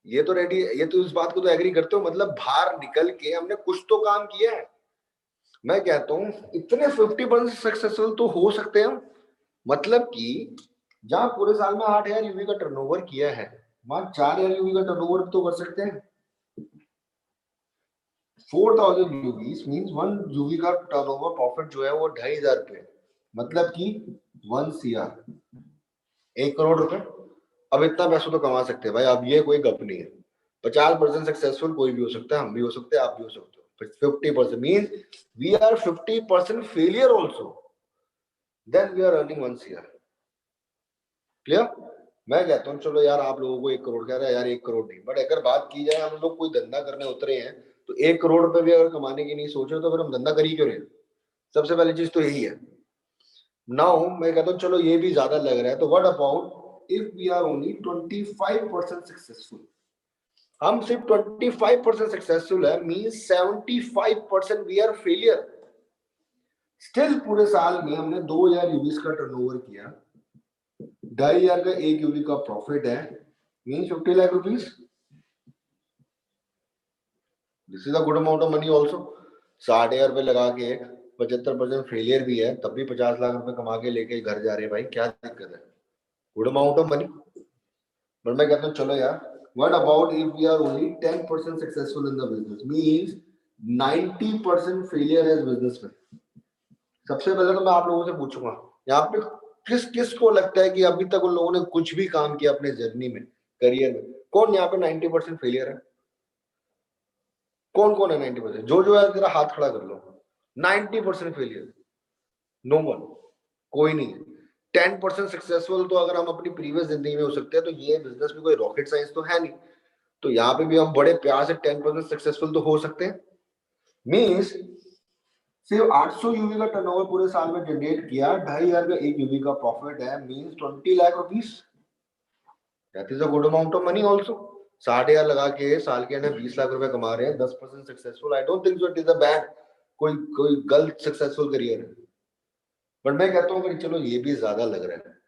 ये तो रेडी, ये तो इस बात को तो एग्री करते हो, मतलब बाहर निकल के हमने कुछ तो काम किया है। मैं कहता हूँ इतने 50% सक्सेसफुल तो हो सकते हैं। मतलब कि जहां पूरे साल में 8,000 यूवी का टर्नओवर किया है, वहां 4,000 यूवी का टर्नओवर तो कर सकते हैं। 4,000 यूवीज मींस 1 यूवी का टर्नओवर प्रॉफिट जो है वो 2,500 रुपए, मतलब कि 1 CR, 1 करोड़ रुपए। अब इतना पैसा तो कमा सकते हैं भाई, अब ये कोई गप नहीं है। 50% सक्सेसफुल कोई भी हो सकता है, हम भी हो सकते हैं, आप भी हो सकते हो। 50% means we are 50% failure also, then we are earning 1 CR। Clear? मैं कहता हूँ चलो यार, आप लोगों को 1 करोड़ कह रहा है यार, 1 करोड़ नहीं, बट अगर बात की जाए हम लोग कोई धंधा करने उतरे हैं तो 1 करोड़ रुपए भी अगर कमाने की नहीं सोचे तो फिर हम धंधा कर ही क्यों रहे? सबसे पहली चीज तो यही है। नाउ मैं कहता हूँ चलो ये भी ज्यादा लग रहा है, तो what about if we are only 25% successful? हम सिर्फ 25% सक्सेसफुल है means 75% we are failure. Still पूरे साल में हमने 2,000 यूवीज का टर्नओवर किया, 2,500 का एक यूवी का प्रॉफिट है, mean 50 lakh rupees. This is a good amount of money also. 60,000 रुपए लगा के 75% फेलियर भी है, तब भी 50 लाख रुपए कमा के लेके घर जा रहे हैं भाई, क्या दिक्कत है? Good amount of money. But मैं कहता हूँ चलो यार, what about if we are only 10% successful in the business, means 90% failure as businessman. सबसे पहले तो मैं आप लोगों से पूछूंगा यहाँ पे, किस किस को लगता है कि अभी तक उन लोगों ने कुछ भी काम किया अपने जर्नी में, करियर में? कौन यहाँ पे 90% फेलियर है? कौन कौन है 90%? जो है तेरा हाथ खड़ा कर लो। 90% फेलियर, नो वन, कोई नहीं है। 10% सक्सेसफुल तो अगर हम अपनी प्रीवियस जिंदगी में हो सकते हैं, तो ये बिजनेस में कोई रॉकेट साइंस तो है नहीं, तो यहाँ पे भी हम बड़े प्यार से 10% सक्सेसफुल तो हो सकते हैं। मीन्स सिर्फ 800 यूवी का टर्नओवर पूरे साल में जनरेट किया, 2,500 का एक यूवी का प्रॉफिट है, means 20 lakh rupees. That is a good amount of money also. 60,000 लगा के साल के अंदर 20 लाख रुपए कमा रहे हैं, 10% successful. I don't think so it is a bad, कोई गलत सक्सेसफुल करियर है। बट मैं कहता हूँ चलो ये भी ज्यादा लग रहा है।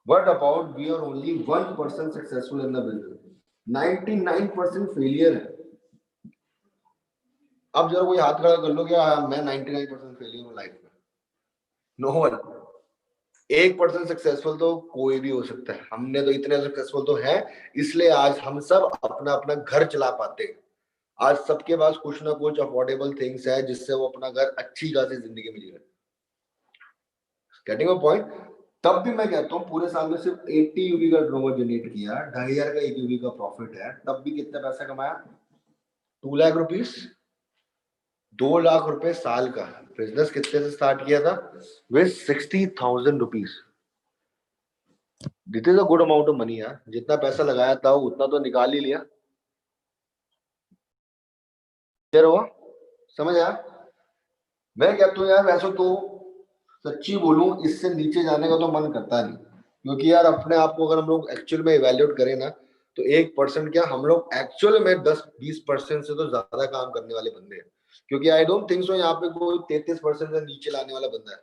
What about we are only 1% successful in the business, 99% failure है। अब जरा कोई हाथ खड़ा कर लो क्या मैं 99% फेलियर हूँ लाइफ में? No one. 1% सक्सेसफुल तो कोई भी हो सकता है। हमने तो इतने सक्सेसफुल तो है, इसलिए आज हम सब अपना अपना घर चला पाते हैं। आज सबके पास कुछ ना कुछ अफोर्डेबल थिंग्स है जिससे वो अपना घर अच्छी खासी जिंदगी में जी रहे हैं। Getting a point? तब भी मैं कहता हूँ पूरे साल में सिर्फ 80 यूवी का टर्नओवर जनरेट किया, 2,500 का एक यूवी का प्रॉफिट है, तब भी कितना पैसा कमाया? 2 लाख रुपीस। 2 लाख रुपए साल का। बिजनेस कितने से स्टार्ट किया था? With 60,000 rupees. This is a good amount of money यार। जितना पैसा लगाया था उतना तो निकाल ही लिया। हुआ समझ आया? मैं कहता हूँ यार वैसे तो सच्ची बोलूं, इससे नीचे जाने का तो मन करता नहीं, क्योंकि यार अपने आप को अगर हम लोग एक्चुअल में इवेल्युएट करें ना, तो 1% क्या, हम लोग एक्चुअल में 10-20% से तो ज्यादा काम करने वाले बंदे हैं। क्योंकि आई डोंट थिंक सो यहाँ पे कोई 33% से नीचे लाने वाला बंदा है,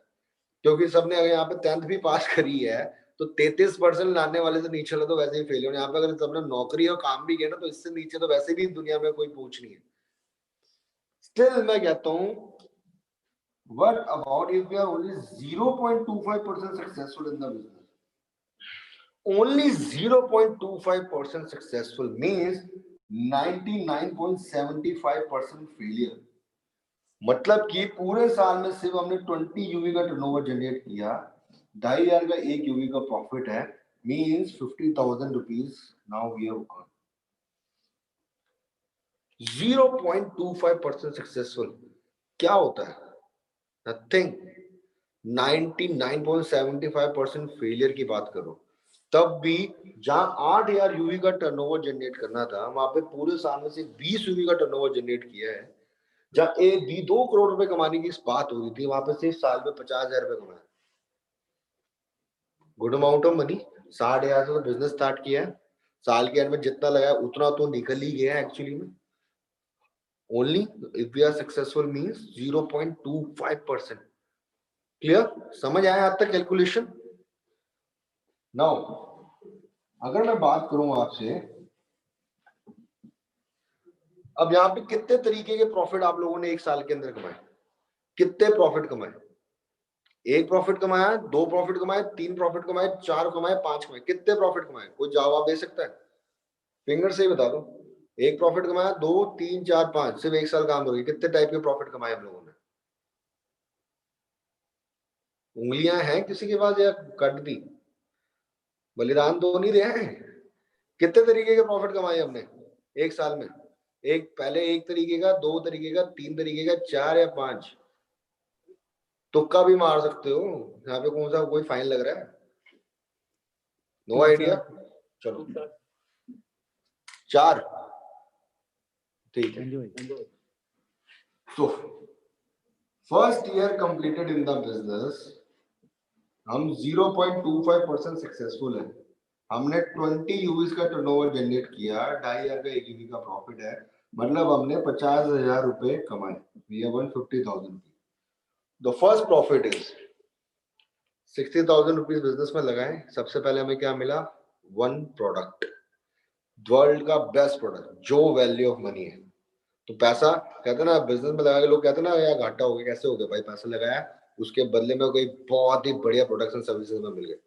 क्योंकि सबने अगर यहाँ पे 10th भी पास करी है, तो 33% लाने वाले से नीचे तो वैसे ही फेल हो। यहाँ पे अगर सबने नौकरी और काम भी किया ना, तो इससे नीचे तो वैसे भी दुनिया में कोई पूछ नहीं है। स्टिल मैं कहता हूँ, what about if we are only 0.25% successful in the business? Only 0.25% successful means 99.75% failure। मतलब कि पूरे साल में सिर्फ हमने 20 यूवी का टर्नओवर जनरेट किया, 2,500 का एक यूवी का प्रॉफिट है, means 50,000 rupees now we have earn. 0.25% successful क्या होता है? नथिंग। 99.75% फेलियर की बात करो, तब भी जहां 8,000 यूवी का टर्नओवर जनरेट करना था, वहां पे पूरे साल में से 20 यूवी का टर्नओवर जनरेट किया है। जहां 2 करोड़ रुपए कमाने की बात हो रही थी, वहां पे सिर्फ साल में 50,000 रुपए कमाए। Good amount of money. 60,000 से तो बिजनेस स्टार्ट किया है, साल के एंड में जितना लगाया उतना तो निकल ही गया एक्चुअली में। Only if we are successful means 0.25%। Clear? समझ आया आज तक कैलकुलेशन? नाउ अगर मैं बात करूं आपसे, अब यहाँ पे कितने तरीके के प्रॉफिट आप लोगों ने एक साल के अंदर कमाए? कितने प्रॉफिट कमाए? 1 प्रॉफिट कमाया, 2 प्रॉफिट कमाए, 3 प्रॉफिट कमाए, 4 कमाए, 5 कमाए? कितने प्रॉफिट कमाए? कोई जवाब दे सकता है? फिंगर से ही बता दो। 1 प्रॉफिट कमाया, 2, 3, 4, 5, सिर्फ एक साल काम करोगे, कितने टाइप के प्रॉफिट कमाए हम लोगों ने? उंगलियां हैं किसी के पास या कट दी? बलिदान तो नहीं दिया है? कितने तरीके के प्रॉफिट कमाए हमने एक साल में? एक पहले एक तरीके का, 2 तरीके का, 3 तरीके का, 4 या 5? तुक्का भी मार सकते हो। यहाँ पे कौन सा कोई फाइन लग रहा है? No idea. चलो 4, ठीक है। तो first year completed in the business, हम 0.25% सक्सेसफुल है। हमने 20 यूवीज का टर्नओवर जनरेट किया, 2,500 का एक यूवी का प्रॉफिट है, मतलब हमने 50,000 रुपए कमाए। We have 150,000। The first profit is 60,000 rupees business में लगाए। सबसे पहले हमें क्या मिला? 1 प्रोडक्ट, वर्ल्ड का बेस्ट प्रोडक्ट जो वैल्यू ऑफ मनी है। तो पैसा कहते ना बिजनेस में लगा के लोग कहते ना यार घाटा हो गया, कैसे हो गया भाई, पैसा लगाया उसके बदले में कोई बहुत ही बढ़िया प्रोडक्ट्स एंड सर्विसेज में मिल गए।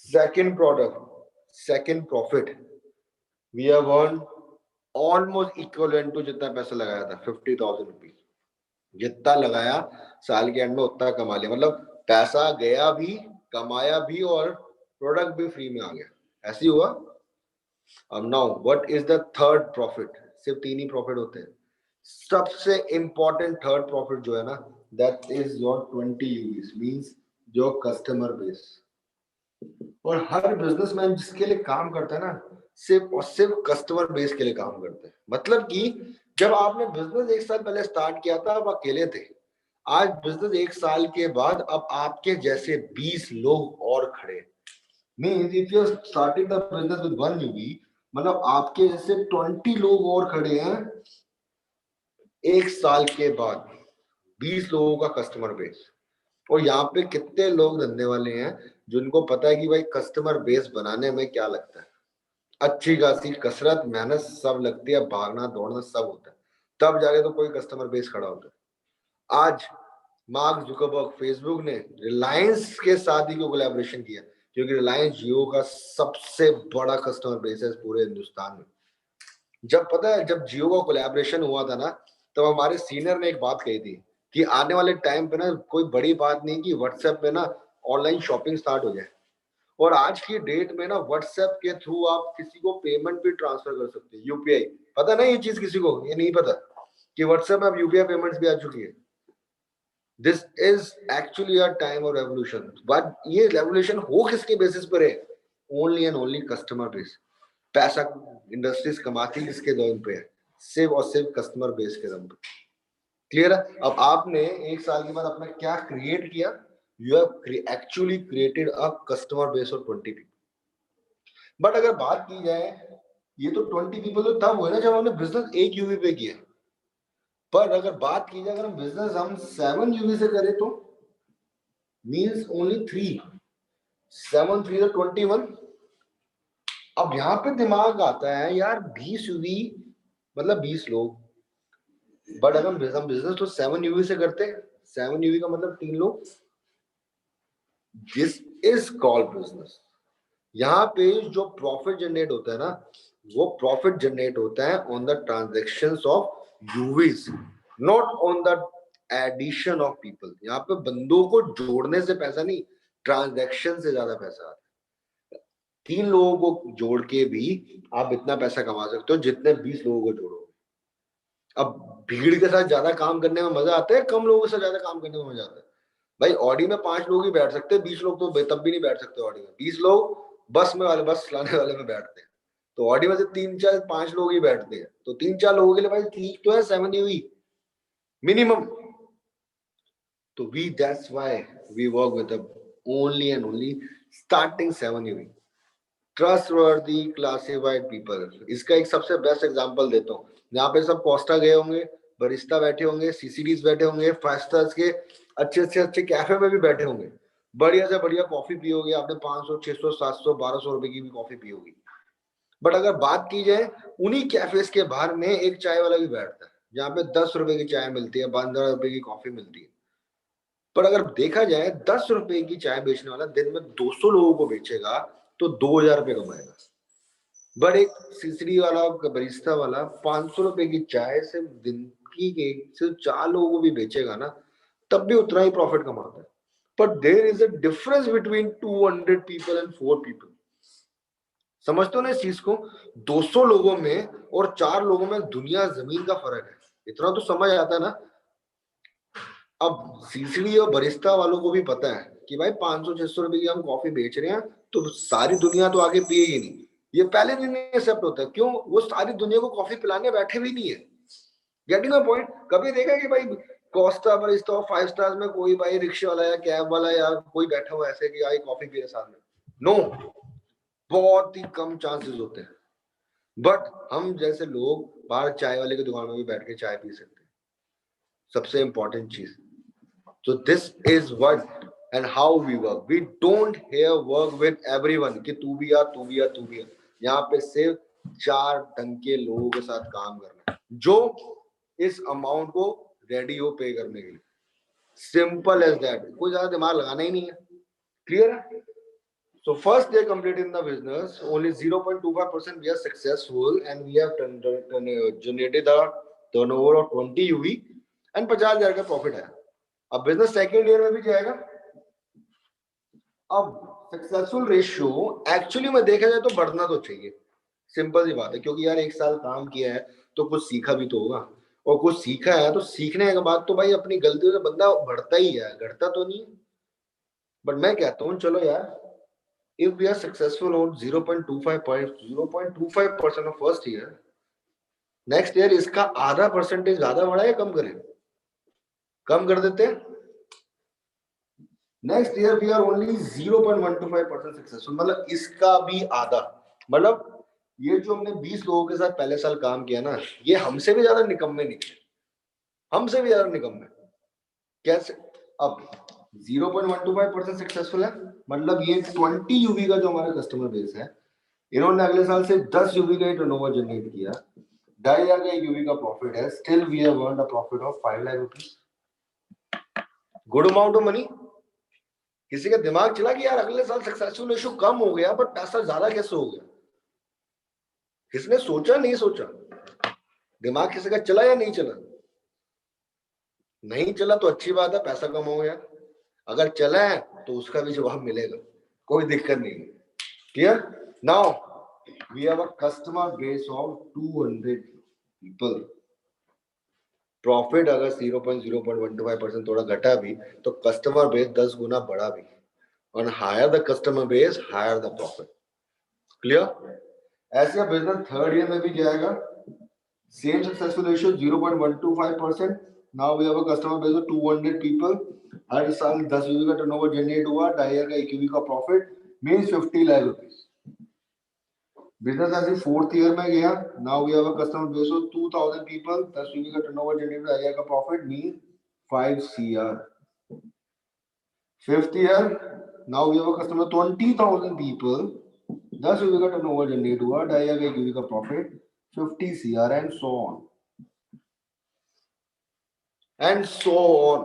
Second product, second profit, we have earn almost equivalent to जितना पैसा लगाया था, 50,000 रुपीज। जितना लगाया साल के एंड में उतना कमा लिया, मतलब पैसा गया भी, कमाया भी, और प्रोडक्ट भी फ्री में आ गया, ऐसी हुआ। अब now what is the third profit? सिर्फ 3 ही प्रॉफिट होते हैं। सबसे इंपॉर्टेंट थर्ड प्रॉफिट जो है ना, दैट इज योर 20 यूवीज, मींस जो कस्टमर बेस। और हर बिजनेसमैन जिसके लिए काम करता है ना, सिर्फ और सिर्फ कस्टमर बेस के लिए काम करते हैं। मतलब कि जब आपने बिजनेस 1 साल पहले स्टार्ट किया था, आप अकेले थे। आज बिजनेस 1 साल के बाद अब आपके जैसे 20 लोग और खड़े। Means if you starting the business with 1 UV, मतलब आपके जैसे 20 लोग और खड़े हैं 1 साल के बाद, 20 लोगों का कस्टमर बेस। और यहाँ पे कितने लोग धंधे वाले हैं जिनको पता है कि भाई कस्टमर बेस बनाने में क्या लगता है, अच्छी खासी कसरत मेहनत सब लगती है, भागना दौड़ना सब होता है, तब जाके तो कोई कस्टमर बेस खड़ा होता है। आज मार्क जुकरबर्ग फेसबुक ने रिलायंस के साथ ही कोलैबोरेशन किया, क्योंकि रिलायंस जियो का सबसे बड़ा कस्टमर बेस है पूरे हिंदुस्तान में। जब पता है जब जियो का कोलैबोरेशन हुआ था ना, तब हमारे सीनियर ने एक बात कही थी कि आने वाले टाइम पे ना कोई बड़ी बात नहीं कि व्हाट्सएप पे ना ऑनलाइन शॉपिंग स्टार्ट हो जाए। और आज की डेट में ना व्हाट्सएप के थ्रू आप किसी को पेमेंट भी ट्रांसफर कर सकते हैं, यूपीआई। पता नहीं ये चीज किसी को ये नहीं पता कि व्हाट्सएप में अब यूपीआई पेमेंट्स भी आ चुकी है। This is actually a time of revolution. But ये रेवोल्यूशन हो किसके बेसिस पर है? Only and only customer base. पैसा इंडस्ट्रीज कमाती किसके दम पे है? सिर्फ और सिर्फ कस्टमर बेस के दम पे। क्लियर है? अब आपने 1 साल के बाद अपना क्या क्रिएट किया? You have actually created a customer base of 20 people. But अगर बात की जाए, ये तो 20 पीपल तो तब हुए ना जब हमने बिजनेस 1 यूवी पे किया। पर अगर बात की जाए, अगर हम बिजनेस हम 7 यूवी से करें तो मींस ओनली 3, 7 3 तो 21। अब यहाँ पे दिमाग आता है यार 20 यूवी मतलब 20 लोग। बट अगर हम बिजनेस तो 7 यूवी से करते हैं, 7 यूवी का मतलब 3 लोग। This is called business. यहाँ पे जो प्रॉफिट जनरेट होता है ना, वो प्रॉफिट जनरेट होता है on the transactions of UVs, not on the addition of people. यहाँ पे बंदों को जोड़ने से पैसा नहीं, ट्रांजेक्शन से ज्यादा पैसा आता है। 3 लोगों को जोड़ के भी आप इतना पैसा कमा सकते हो जितने 20 लोगों को जोड़ो। अब भीड़ के साथ ज्यादा काम करने में मजा आता है, कम लोगों के साथ ज्यादा काम करने में मजा आता है? भाई ऑडी में 5 लोग ही बैठ सकते हैं, 20 लोग तो तब भी नहीं बैठ सकते ऑडी में। 20 लोग बस में वाले, बस चलाने वाले में बैठते हैं, तो ऑडी में से 3 4 5 लोग ही बैठते हैं। तो 3 4 लोगों के लिए भाई ठीक तो है 7 यूवी मिनिमम। तो we that's why we work with only and only starting 7 UV trustworthy classified people. इसका एक सबसे बेस्ट एग्जांपल देता हूँ। यहाँ पे सब कोस्टा गए होंगे, बरिस्ता बैठे होंगे, सीसीडीज बैठे होंगे, 5 स्टार्स के अच्छे कैफे में भी बैठे होंगे, बढ़िया से बढ़िया कॉफी पियोगे आपने, 500 600 700 1200 रुपए की भी कॉफी पी होगी। बट अगर बात की जाए, उन्हीं कैफेज के बाहर में एक चाय वाला भी बैठता है, जहाँ पे 10 रुपए की चाय मिलती है, 15 रुपए की कॉफी मिलती है। पर अगर देखा जाए 10 रुपए की चाय बेचने वाला दिन में 200 लोगों को बेचेगा तो 2000 रुपए कमाएगा। बट एक सिसरी वाला बरिस्ता वाला 500 रुपए की चाय सिर्फ दिन की सिर्फ 4 लोगों को भी बेचेगा ना, तब भी उतना ही प्रॉफिट कमाता है। But there is a difference between 200 people and 4 people. समझते हो ना इस चीज को? 200 लोगों में और 4 लोगों में दुनिया जमीन का फर्क है, इतना तो समझ आता है ना। अब सीसीडी और बरिस्ता वालों को भी पता है कि भाई 500 600 रुपए की हम कॉफी बेच रहे हैं तो सारी दुनिया तो आगे पिएगी नहीं। ये पहले दिन एक्सेप्ट होता है, क्यों? वो सारी दुनिया को कॉफी पिलाने बैठे भी नहीं है। Getting my point? कभी देखा कि भाई कोस्टा बरिस्ता और 5 स्टार्स में कोई भाई रिक्शा वाला या कैब वाला या कोई बैठा हुआ ऐसे कि आई कॉफी पी रहे साथ में? नो, बहुत ही कम चांसेस होते हैं। बट हम जैसे लोग बाहर चाय वाले की दुकान में भी बैठ के चाय पी सकते हैं, सबसे इंपॉर्टेंट चीज। So this is what and how we work. We don't here work with everyone कि तू भी आ, तू भी आ, तू भी आ। यहाँ पे सिर्फ 4 ढंग के लोगों के साथ काम करना है। जो इस अमाउंट को रेडी हो पे करने के लिए। सिंपल एज दैट, कोई ज्यादा दिमाग लगाना ही नहीं है। क्लियर है? So first year complete in the business, only 0.25% we are successful and we have generated a turnover of 20 UV and 50,000 का प्रॉफिट है। अब बिजनेस सेकेंड ईयर में भी जाएगा। अब सक्सेसफुल रेशियो एक्चुअली में देखा जाए तो बढ़ना तो चाहिए, सिंपल सी बात है, क्योंकि यार एक साल काम किया है तो कुछ सीखा भी तो होगा, और कुछ सीखा है तो सीखने के बाद तो भाई अपनी गलतियों से बंदा बढ़ता ही है, घटता तो नहीं। बट मैं कहता हूँ चलो यार, if we are successful on 0.25% of first year, next year इसका आधा परसेंटेज ज्यादा बढ़ा या कम करें? कम कर देते हैं। Next year we are only 0.125% successful, मतलब इसका भी आधा। मतलब ये जो हमने 20 लोगों के साथ पहले साल काम किया ना, ये हमसे भी ज्यादा निकम्मे निकले, हमसे भी ज्यादा निकम्मे। कैसे? अब 0.125% सक्सेसफुल है, मतलब ये 20 यूवी का जो हमारा कस्टमर बेस है, इन्होंने अगले साल से 10 यूवी का टर्नओवर जनरेट किया, 2,500 का यूवी का प्रॉफिट है, still we have earned a profit of 5 lakh rupees. Good amount of money. किसी का दिमाग चला कि यार अगले साल सक्सेसफुल रेशियो कम हो गया पर पैसा ज्यादा कैसे हो गया? किसने सोचा? नहीं सोचा। दिमाग किसी का चला या नहीं चला? नहीं चला तो अच्छी बात है, पैसा कम हो गया। अगर चला है तो उसका भी जवाब मिलेगा, कोई दिक्कत नहीं। Clear? Now we have a customer base of 200 people. Profit अगर 0.125% थोड़ा घटा भी तो कस्टमर बेस 10 गुना बढ़ा भी, और higher the customer base higher the profit. Clear? ऐसे बिजनेस थर्ड ईयर में भी जाएगा, same successful ratio 0.125%। Now we have a customer base of 200 people, हर साल 10 यूवी का टर्नओवर जनरेट हुआ, 2,500 का 1 यूवी का profit means 50 lakh rupees. Business ऐसे फोर्थ ईयर में गया, now we have a customer base of 2000 people, 10 UV का टर्नओवर जनरेट, 2,500 का profit mean 5 CR। Fifth year, now we have a customer 20,000 people, 10 UV का turnover generate हुआ, 2,500 का 1 UV का profit 50 CR and so on and so on.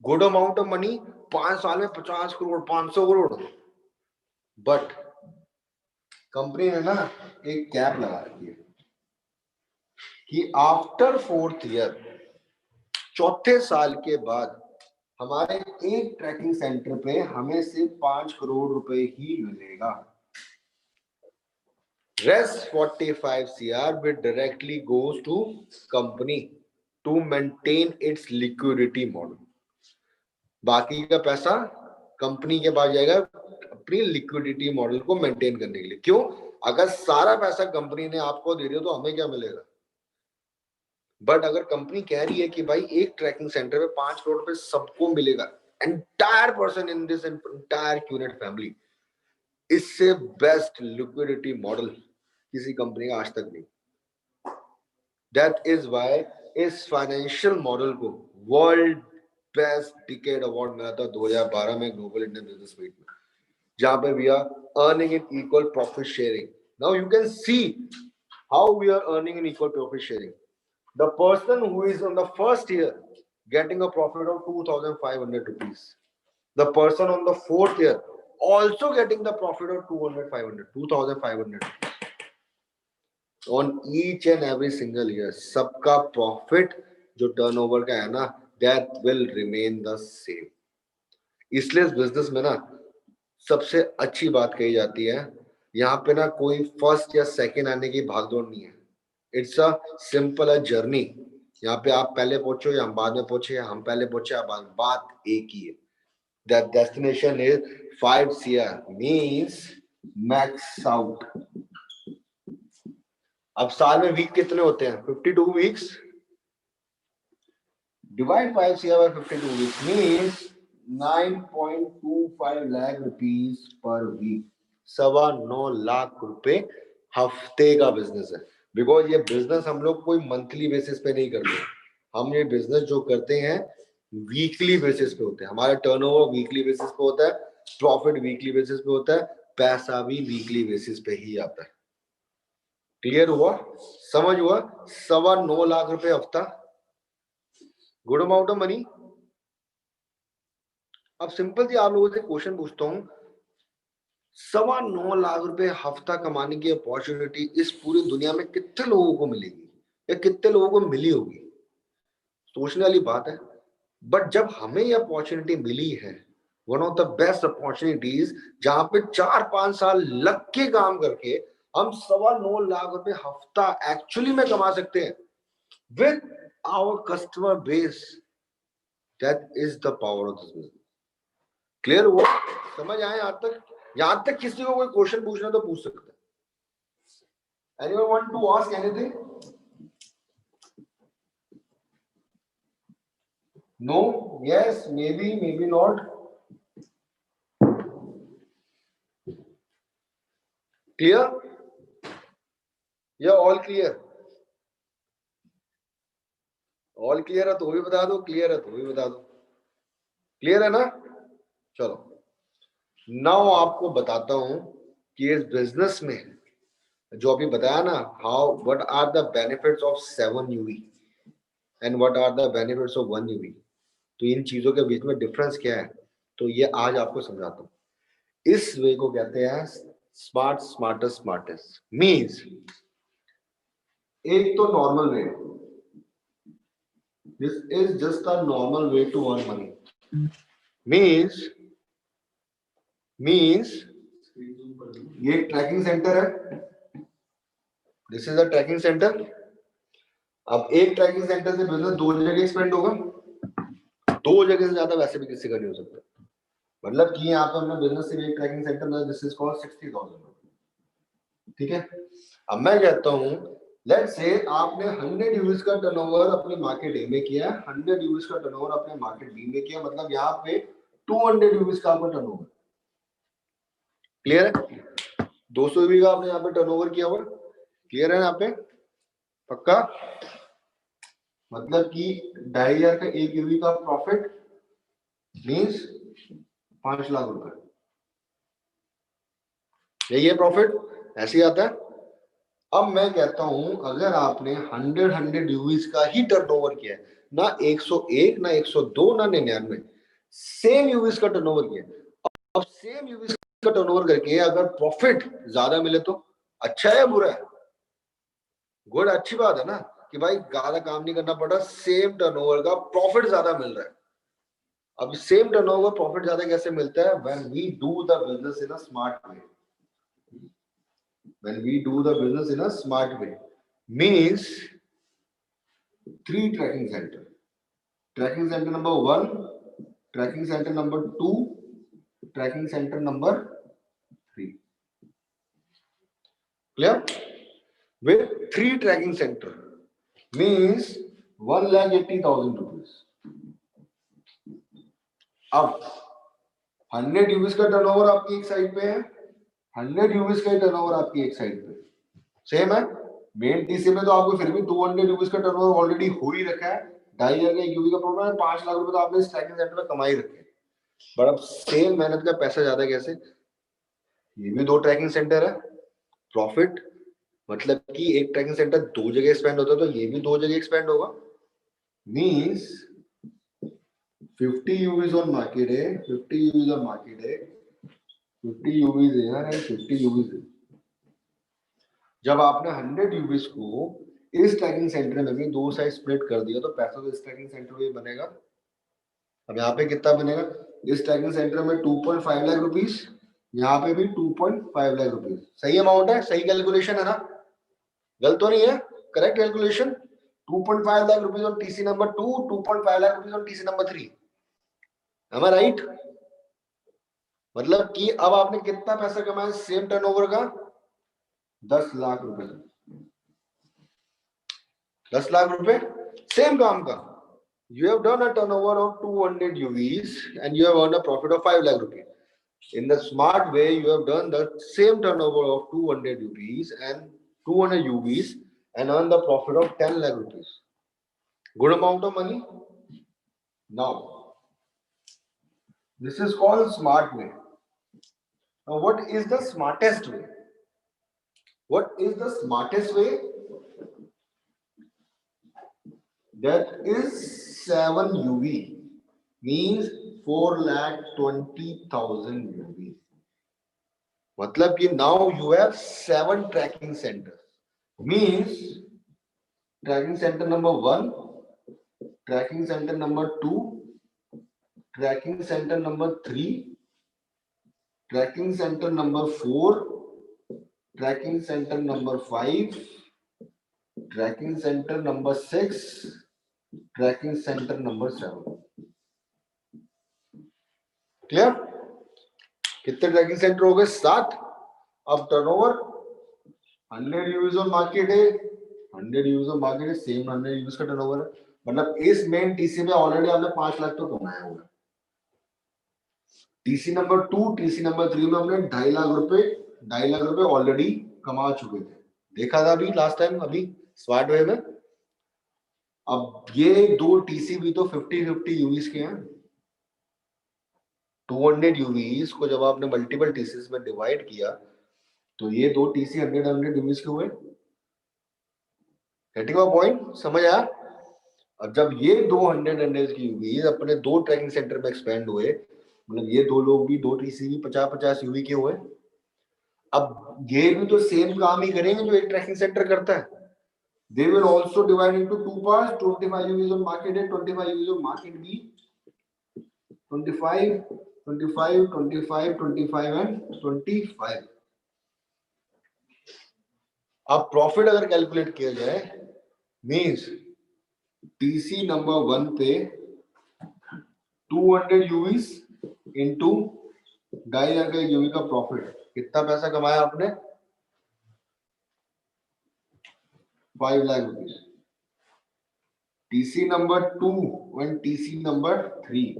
Good amount of money, 5 साल में 50 crore, 500 crore. But company ने ना एक कैप लगा रखी है कि आफ्टर फोर्थ ईयर, चौथे साल के बाद, हमारे एक ट्रैकिंग सेंटर पे हमें सिर्फ 5 करोड़ रुपए ही मिलेगा। Rest 45 CR will directly goes to company to maintain its liquidity model। बाकी का पैसा कंपनी के पास जाएगा अपनी लिक्विडिटी मॉडल को मेंटेन करने के लिए। क्यों? अगर सारा पैसा कंपनी ने आपको दे दिया तो हमें क्या मिलेगा? बट अगर कंपनी कह रही है कि भाई एक ट्रैकिंग सेंटर में 5 करोड़ रुपए सबको मिलेगा, entire person in this entire QNet family, इससे बेस्ट लिक्विडिटी मॉडल किसी कंपनी का आज तक नहीं। दैट इज व्हाई इस फाइनेंशियल मॉडल को वर्ल्ड बेस्ट डिकेड अवार्ड मिला था 2012 में ग्लोबल इंडियन बिजनेस मीट में, जहां पे we are earning in equal profit sharing. Now you can see how we are earning in equal profit sharing. The person who is on the first year getting a profit of 2,500 rupees. The person on the fourth year also getting the profit of 2,500 on each and every single year. सबका profit जो turnover का है ना, that will remain the same. इसलिए इस business में ना सबसे अच्छी बात कही जाती है, यहाँ पे ना कोई फर्स्ट या सेकंड आने की भागदौड़ नहीं है। It's a simple journey. यहाँ पे आप पहले पहुंचो या हम बाद में पहुंचे, या हम पहले पहुंचे या बाद, बात एक ही है। That destination is 5 CR means max out. अब साल में वीक कितने होते हैं? 52 weeks. Divide 5 CR by 52 weeks means 9.25 lakh rupees per week. 9.25 lakh रुपए हफ्ते का बिजनेस है। बिकॉज ये बिजनेस हम लोग कोई मंथली बेसिस पे नहीं करते, हम ये बिजनेस जो करते हैं वीकली बेसिस पे होते हैं। हमारा टर्नओवर वीकली बेसिस पे होता है, प्रॉफिट वीकली बेसिस पे होता है, पैसा भी वीकली बेसिस पे ही आता है। क्लियर हुआ, समझ हुआ? 9.25 लाख रुपए हफ्ता, गुड अमाउंट ऑफ मनी। अब सिंपल जी आप लोगों से क्वेश्चन पूछता हूं, 9.25 लाख रुपए हफ्ता कमाने की अपॉर्चुनिटी इस पूरी दुनिया में कितने लोगों को मिलेगी या कितने लोगों को मिली होगी? सोचने वाली बात है। बट जब हमें ये अपॉर्चुनिटी मिली है, one of the best opportunities, जहां पे 4-5 साल लग के काम करके हम 9.25 लाख रुपए हफ्ता एक्चुअली में कमा सकते हैं with our customer base. That is the power of this business. Clear हुआ, समझ आए यहां तक? यहां तक किसी को कोई क्वेश्चन पूछना तो पूछ सकते हैं। Anyone want to ask anything? No, yes, maybe not. Clear या ऑल क्लियर? ऑल क्लियर है तो भी बता दो, क्लियर है तो भी बता दो। क्लियर है ना? चलो, नाउ आपको बताता हूं कि इस बिजनेस में जो अभी बताया ना, how what are the benefits of 7 UV and what are the benefits of 1 UV, तो इन चीजों के बीच में डिफरेंस क्या है, तो ये आज आपको समझाता हूं। इस वे को कहते हैं स्मार्ट स्मार्टेस्ट स्मार्टेस्ट। मींस एक तो normal way, this is just a normal way to earn money. Means ये ट्रैकिंग सेंटर है, this is a tracking centre. अब एक ट्रैकिंग सेंटर से बिजनेस 2 जगह एक्सपेंड होगा, 2 जगह से ज्यादा वैसे भी किसी का नहीं हो सकता। मतलब कि यहाँ पे हमने बिजनेस से एक ट्रैकिंग सेंटर में, दिस इज कॉल्ड 60,000। ठीक है, अब मैं कहता हूँ लेट्स से आपने 100 यूएस का टर्नओवर अपने मार्केट ए में किया, 100 यूएस का टर्नओवर अपने मार्केट बी में किया, मतलब यहाँ पे 200 यूएस का आपका टर्नओवर। क्लियर है? 200 यूवी का आपने यहाँ पे टर्नओवर किया हुआ। क्लियर है यहाँ पे? पक्का? मतलब कि 2,500 का एक यूवी का प्रॉफिट मीन्स 5 लाख रुपए, यही है प्रॉफिट, ऐसे ही आता है। अब मैं कहता हूं अगर आपने 100 यूवीज का ही टर्नओवर किया है, ना 101, ना 102, ना 99, सेम यूवीज का टर्नओवर किया, अब सेम यूवीज का टर्नओवर करके अगर प्रॉफिट ज्यादा मिले तो अच्छा है बुरा है? गुड, अच्छी बात है ना कि भाई ज्यादा काम नहीं करना पड़ा, सेम टर्नओवर का प्रॉफिट ज्यादा मिल रहा है। अब सेम टर्नओवर प्रॉफिट ज्यादा कैसे मिलता है? When we do the business in a smart way. When we do the business in a smart way, means 3 tracking center. Tracking center number 1, tracking center number 2, tracking center number 3. Clear? With 3 tracking center means 1,80,000 rupees. अब 100 यूवीज का turnover आपकी एक side पे है, 100 यूवीज का turnover आपकी एक side पे सेम है। मेन टीसी में तो आपको फिर भी 200 यूवीज का टर्नओवर ऑलरेडी हो ही रखा है, 2,500 का एक यूवी का प्रॉब्लम है, 5 लाख रुपए तो आपने इस ट्रैकिंग सेंटर में कमाई रखे हैं। बट अब सेम मेहनत का पैसा ज्यादा कैसे? ये भी 2 ट्रैकिंग सेंटर है, प्रॉफिट मतलब कि एक ट्रैकिंग सेंटर 2 जगह एक्सपेंड होता है तो ये भी 2 जगह एक्सपेंड होगा। मींस 50 यूवीज ऑन मार्केट है, 50 यूवीज ऑन मार्केट है, 50 यूवीज है यार, 50 यूवीज है। जब आपने 100 यूवीज को इस ट्रैकिंग सेंटर में भी 2 साइड स्प्लिट कर दिया तो पैसा तो इस ट्रैकिंग सेंटर में बनेगा। अब यहाँ पे कितना बनेगा? इस ट्रैकिंग सेंटर में 2.5 लाख रुपीस, यहाँ पे भी 2.5 लाख रुपीस। सही अमाउंट है, सही कैलकुलेशन है ना? गलत तो नहीं है? Correct calculation. 2.5 lakh rupees on TC number 2, 2.5 lakh rupees on TC number 3। Am I right? मतलब कि अब आपने कितना पैसा कमाया सेम टर्नओवर का? 10 लाख रुपए। 10 लाख रुपए सेम काम का। You have done a turnover of 200 UVs and you have earned a profit of 5 lakh rupees. In the smart way, you have done the same turnover of 200 UVs and 200 UVs and earned the profit of 10 lakh rupees. Good amount of money. Now, this is called smart way. Now, what is the smartest way? What is the smartest way? That is 7 UV, means 4,20,000 UV. मतलब कि now you have 7 tracking centers. Means tracking center number 1, tracking center number 2, tracking center number 3, tracking center number 4, tracking center number 5, tracking center number 6, tracking center number 7. Clear? कितने trekking centre हो गए? 7. अब turnover 100 use on market है, 100 use on market है, same 100 use का turnover है, मतलब इस मेन टीसी में ऑलरेडी आपने 5 लाख तो कमाया होगा. टीसी नंबर 2, टीसी नंबर 3 में हमने 2.5 लाख रुपए ऑलरेडी कमा चुके थे. देखा था अभी लास्ट टाइम, अभी स्मार्ट वे में. अब ये दो टीसी भी तो 50-50 यूवीज के हैं. 200 यूवीज को जब आपने मल्टीपल टीसीस में डिवाइड किया तो ये दो टीसी 100 यूवीज के हुए. Getting my point? समझ आया? अब जब ये 200 की यूवीज अपने दो ट्रैकिंग सेंटर में एक्सपेंड हुए, मतलब ये दो लोग भी, दो टीसी भी 50-50 यूवी के हुए. अब ये भी तो सेम काम ही करेंगे जो एक ट्रैकिंग सेंटर करता है. They will also divide into two parts, 25 UVs on market A, 25 UVs on market B. 25, 25, 25, 25 and 25. अब प्रॉफिट अगर कैलकुलेट किया जाए, मींस टीसी नंबर 1 पे 200 यूवीज इनटू 2.5 लाख का यूवी का प्रॉफिट, कितना पैसा कमाया आपने? 5 lakh rupees. TC number 2 and TC number 3,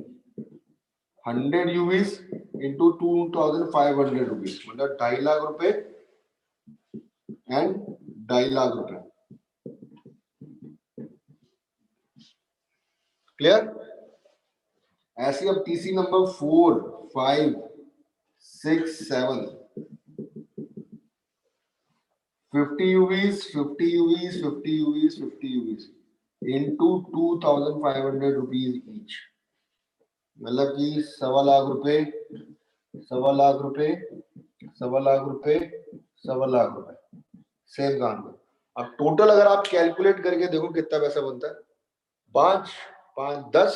100 यूवीज into 2,500 rupees, मतलब 2.5 लाख रुपए एंड 2.5 लाख रुपए. क्लियर? ऐसे अब TC number 4, 5, 6, 7, 50 UVs, 50 UVs, 50 UVs, 50 UVs into 2,500 rupees each, मतलब कि 1.25 लाख रुपए, 1.25 लाख रुपए, 1.25 लाख रुपए, 1.25 लाख रुपए, सेम काम. अब टोटल अगर आप कैलकुलेट करके देखो कितना पैसा बनता है. 5, 5, 10,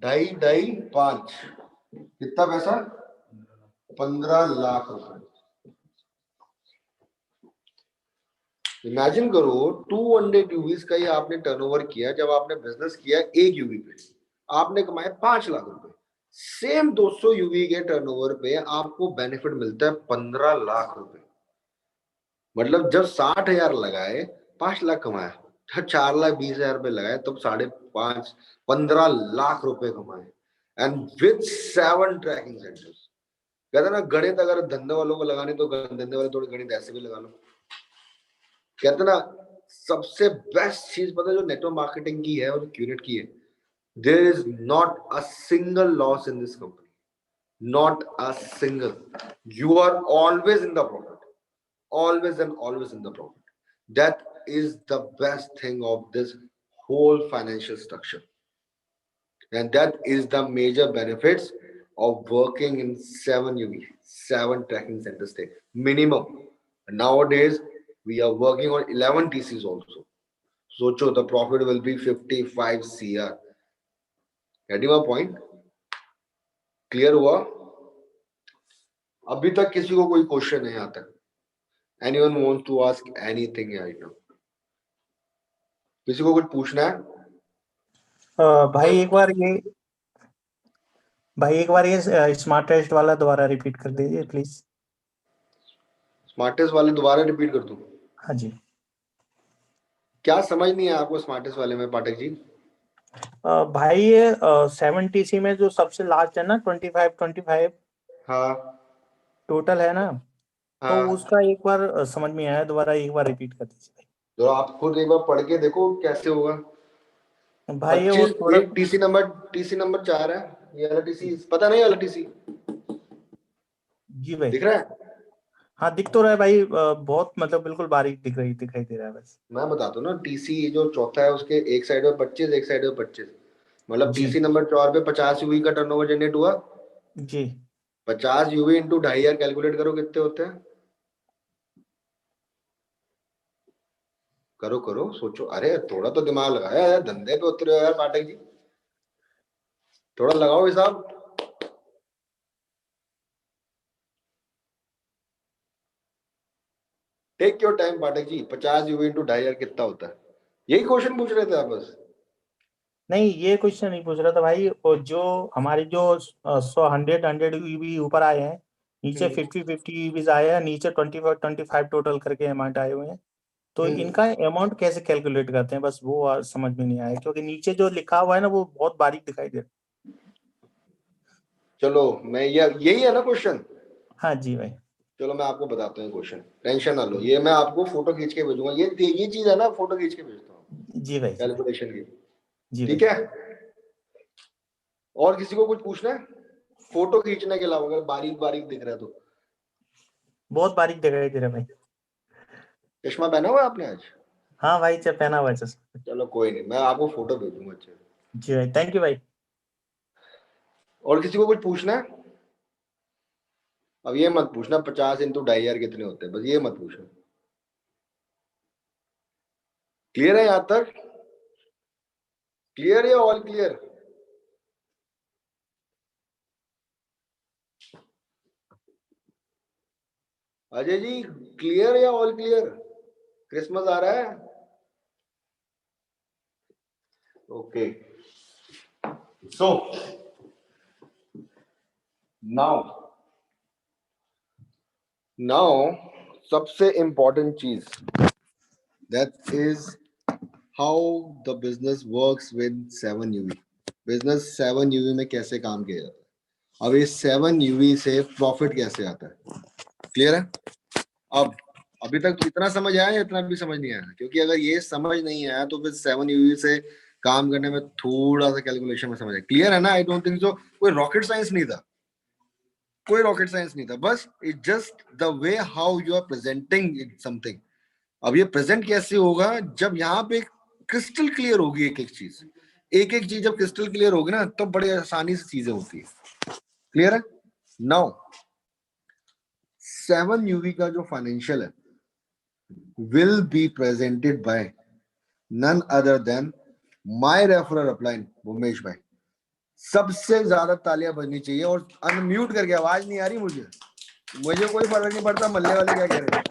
2.5, 5, कितना पैसा? 15 लाख रुपए. इमेजिन करो 200 यूवीज का ही आपने टर्नओवर किया. जब आपने बिजनेस किया एक यूवी पे, आपने कमाए 5 लाख रुपए. सेम 200 यूवी के टर्नओवर पे आपको बेनिफिट मिलता है 15 लाख रुपए. मतलब जब 60,000 लगाए 5 लाख कमाया, जब 4,20,000 रुपए लगाए तब 5.5, 15 लाख रुपए कमाए. And with 7 tracking centres. कहते ना गणित अगर धंधे वालों को लगाने तो धंधे वाले थोड़ी गणित ऐसे भी लगा लो. कहते ना सबसे बेस्ट चीज पता है जो नेटवर्क मार्केटिंग की है और क्यूरेट की है, there is not a single loss in this company, not a single. You are always in the profit, always and always in the profit. That is the best thing of this whole financial structure, and that is the major benefits of working in 7 UV, 7 tracking centers day minimum. Nowadays we are working on 11 TCs also. Socho the profit will be 55 CR. Getting my point? Clear हुआ? अभी तक किसी को कोई question नहीं आता? Anyone wants to ask anything right now? किसी को कुछ पूछना है? भाई एक बार ये स्मार्टेस्ट वाला दोबारा रिपीट कर दीजिए प्लीज. स्मार्टेस्ट वाले दोबारा रिपीट कर दूं? हाँ जी. क्या समझ नहीं है आपको स्मार्टेस्ट वाले में पाठक जी? भाई ये 7 TC में जो सबसे लास्ट है ना 25, हाँ टोटल है ना, तो हाँ. उसका एक बार समझ में आया, दोबारा एक बार रिपीट कर दीजिए तो आप खुद एक बार पढ़ के देखो कैसे होगा. भाई. ये वो 25 थोड़ा एक टीसी नंबर 4 है. ये वाला टीसी पता नहीं, वाला टीसी जी भाई दिख रहा है? हाँ दिख तो रहा है भाई, बहुत मतलब बिल्कुल बारीक दिखाई दे रहा है बस। मैं बताता हूँ ना, टीसी जो चौथा है उसके एक साइड में 25, एक साइड में 25, मतलब जी टीसी नंबर 4 पे 50 यूवी का टर्नओवर जनरेट हुआ। जी। 50 यूवी इंटू 2.5 कैलकुलेट करो कितने होते हैं। करो करो, सोचो, अरे थोड़ा तो दिमाग लगाया यार, धंधे पे उतरे हो यार पाठक जी, थोड़ा लगाओ हिसाब। Take your time Pathak ji, 50 UV into 2.5 कितना होता है? यही क्वेश्चन पूछ रहे थे आप बस। नहीं ये क्वेश्चन नहीं पूछ रहा था भाई, और जो हमारे जो 100 100 ईवी ऊपर आए हैं, नीचे हम्म 50 50 ईवीज आए हैं, नीचे 25 25 टोटल करके अमाउंट आए हुए हैं। तो हम्म। इनका अमाउंट कैसे कैलकुलेट करते हैं, बस वो समझ में नहीं आया, क्योंकि नीचे जो लिखा हुआ है ना वो बहुत बारीक दिखाई दे रहा चलो, मैं ये यही है ना क्वेश्चन। है। हाँ जी भाई। चलो मैं आपको बताता हूँ क्वेश्चन, टेंशन ना लो, ये मैं आपको फोटो खींच के भेजूंगा, ये चीज है ना, फोटो खींच के भेजता हूँ जी भाई जी भाई। कैलकुलेशन की। जी ठीक भाई। है, और किसी को कुछ पूछना है? फोटो खींचने के अलावा अगर बारीक बारीक दिख रहा है तो। बहुत बारीक दिखाई दे रहा है भाई। चश्मा पहना हुआ है आपने आज? हाँ भाई, पहना हुआ है चश्मा। चलो कोई नहीं, मैं आपको फोटो भेजूंगा अच्छे से। जी भाई, थैंक यू भाई। और किसी को कुछ पूछना है? अब ये मत पूछना 50 इंटू 2.5 कितने होते हैं, बस ये मत पूछना। क्लियर है यहां तक? क्लियर या all clear? Ajay ji, clear या ऑल क्लियर? क्रिसमस आ रहा है। ओके, सो नाउ नाउ सबसे इंपॉर्टेंट चीज, that is how the business works with 7 UV. Business 7 UV में कैसे काम किया जाता है, अब इस 7 यूवी से प्रॉफिट कैसे आता है, क्लियर है? अब अभी तक तो इतना समझ आया या इतना भी समझ नहीं आया? क्योंकि अगर ये समझ नहीं आया तो फिर 7 यूवी से काम करने में थोड़ा सा कैलकुलेशन में समझ आया। क्लियर है ना? आई डोंट थिंक सो, कोई रॉकेट साइंस नहीं था, कोई रॉकेट साइंस नहीं था, बस it just the way how you are presenting it something. अब ये प्रेजेंट कैसे होगा, जब यहाँ पे क्रिस्टल क्लियर होगी एक एक चीज जब क्रिस्टल क्लियर होगी ना, तो बड़े आसानी से चीजें होती है। क्लियर है? नाउ 7 यूवी का जो फाइनेंशियल है will be presented by none other than my referral upline Bhumesh भाई। सबसे ज्यादा तालियां बजनी चाहिए, और अनम्यूट करके, आवाज नहीं आ रही मुझे, मुझे कोई फर्क नहीं पड़ता मल्ले वाले क्या कह रहे हैं,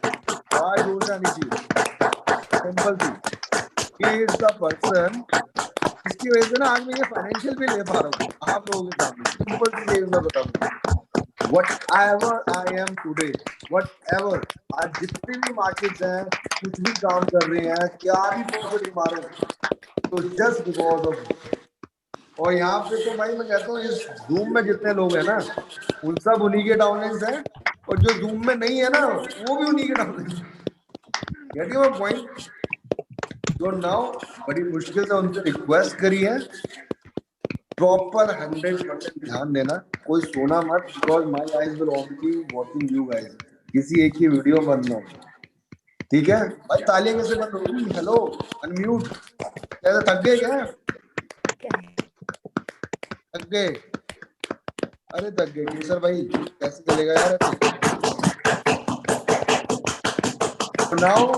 आवाज जोर से आनी चाहिए। सिंपल सी, ही इज द पर्सन जिसकी वजह से ना आज मैं ये फाइनेंशियल भी ले पा रहा हूँ आप लोगों के सामने। सिंपल सी चीज मैं बताऊंगा, whatever I am today, whatever, आज जितने भी मार्केट्स हैं, कुछ भी काम कर रहे हैं, क्या भी प्रॉफिट कमा रहे हैं, तो जस्ट बिकॉज ऑफ। और यहाँ पे तो भाई मैं कहता हूँ इस जूम में जितने लोग हैं ना, उन सब उन्हीं के डाउनलाइंस हैं, और जो जूम में नहीं है ना वो भी उन्हीं के डाउनलाइंस हैं। Get your point? तो नाउ बड़ी मुश्किल से उनसे रिक्वेस्ट करी है, प्रॉपर 100% ध्यान देना, कोई सोना मत, because my eyes will only watching you guys, किसी एक की वीडियो बंद ना हो। ठीक है भाई, तालियां कैसे बंद होगी? Hello, unmute. कैसे, थक गए क्या? थक गए? अरे थक गए केसर भाई, कैसे चलेगा यार ऐसे? Now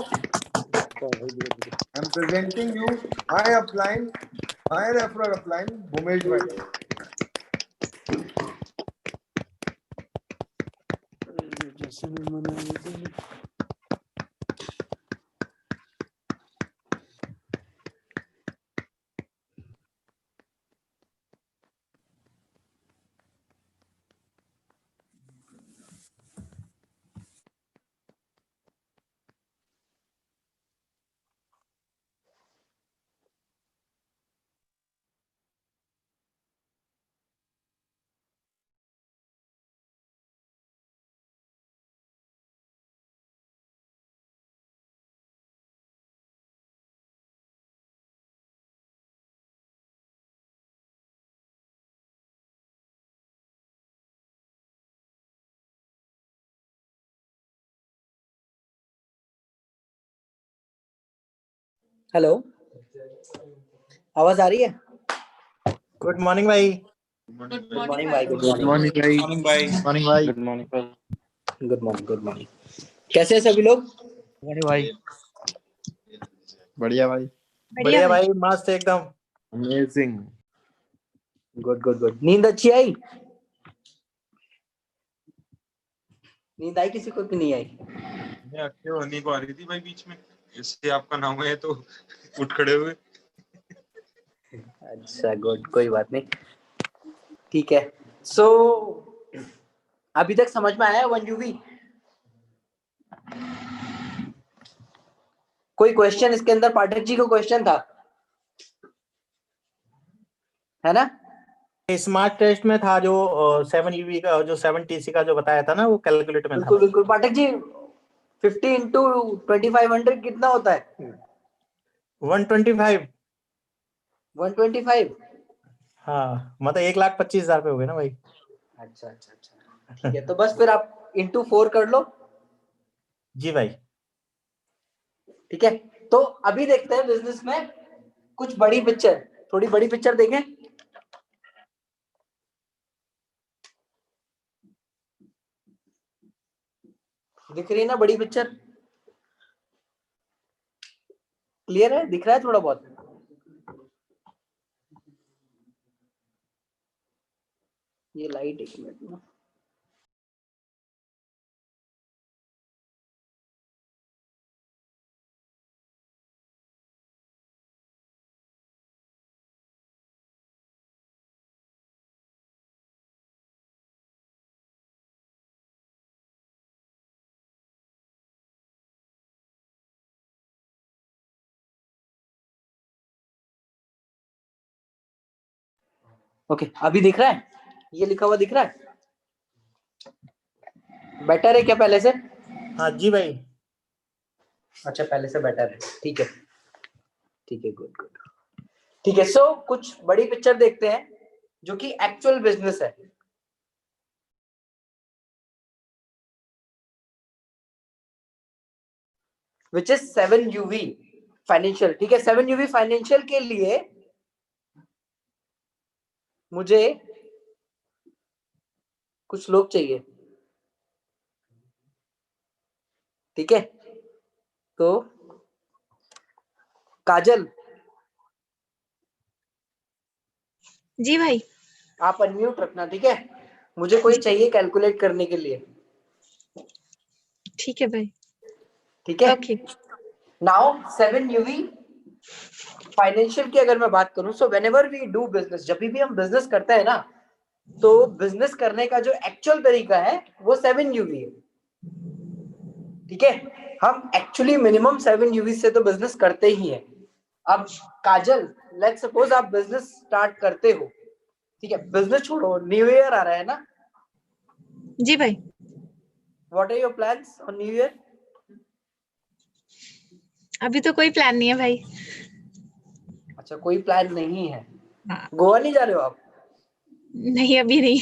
I am presenting you my upline, my referral upline Bhumesh भाई। जैसे भी मना हेलो, आवाज आ रही है? गुड मॉर्निंग भाई। गुड मॉर्निंग भाई। गुड गुड मॉर्निंग मॉर्निंग भाई। मॉर्निंग भाई। मॉर्निंग भाई। Good morning sir. Good morning. Good morning. कैसे हैं सभी लोग? मॉर्निंग भाई। बढ़िया भाई। बढ़िया भाई, मस्त एकदम। अमेजिंग। Good good good. नींद अच्छी आई? नींद आई किसी को कि नहीं आई? मैं अच्छे होने को आ रही थी भाई बीच में, इससे आपका नाम है तो उठ खड़े हुए। अच्छा गुड, कोई बात नहीं, ठीक है। सो अभी तक समझ में आया 1UV? कोई क्वेश्चन इसके अंदर? पाठक जी को क्वेश्चन था, है ना? स्मार्ट टेस्ट में था जो 7UV का, जो 7TC का जो बताया था ना, वो कैलकुलेट में था। बिल्कुल बिल्कुल। पाठक जी 50 इंटू 2500 कितना होता है? 125। 125। हाँ, मतलब 1,25,000 पे हो गए ना भाई। अच्छा अच्छा अच्छा, ठीक है। तो बस फिर आप इंटू 4 कर लो। जी भाई। ठीक है, तो अभी देखते हैं बिजनेस में कुछ बड़ी पिक्चर, थोड़ी बड़ी पिक्चर देखें। दिख रही है ना बड़ी पिक्चर? क्लियर है? दिख रहा है थोड़ा बहुत? ये लाइट एक मिनट में। ओके, अभी दिख रहा है? ये लिखा हुआ दिख रहा है? बेटर है क्या पहले से? हाँ जी भाई। अच्छा, पहले से बेटर है, ठीक है ठीक है, गुड गुड। ठीक है, सो कुछ बड़ी पिक्चर देखते हैं जो कि एक्चुअल बिजनेस है। Which is 7UV financial. ठीक है, 7UV फाइनेंशियल के लिए मुझे कुछ लोग चाहिए, ठीक है? तो काजल, जी भाई। आप अनम्यूट रखना, ठीक है? मुझे कोई चाहिए कैलकुलेट करने के लिए, ठीक है भाई। ठीक है? ओके। नाउ 7UV फाइनेंशियल की अगर मैं बात करूं, so whenever we do business, जब भी हम बिजनेस करते हैं ना, तो बिजनेस करने का जो एक्चुअल तरीका है वो 7UV है, ठीक है? हम एक्चुअली मिनिमम 7UV से तो बिजनेस करते ही हैं। अब काजल, लेट्स सपोज आप बिजनेस स्टार्ट करते हो, ठीक है? बिजनेस छोड़ो, न्यू ईयर आ रहा है ना? जी भाई। What are your plans on new year? अभी तो कोई प्लान नहीं है भाई। अच्छा, कोई प्लान नहीं है। हाँ। गोवा नहीं जा रहे हो आप? नहीं, अभी नहीं।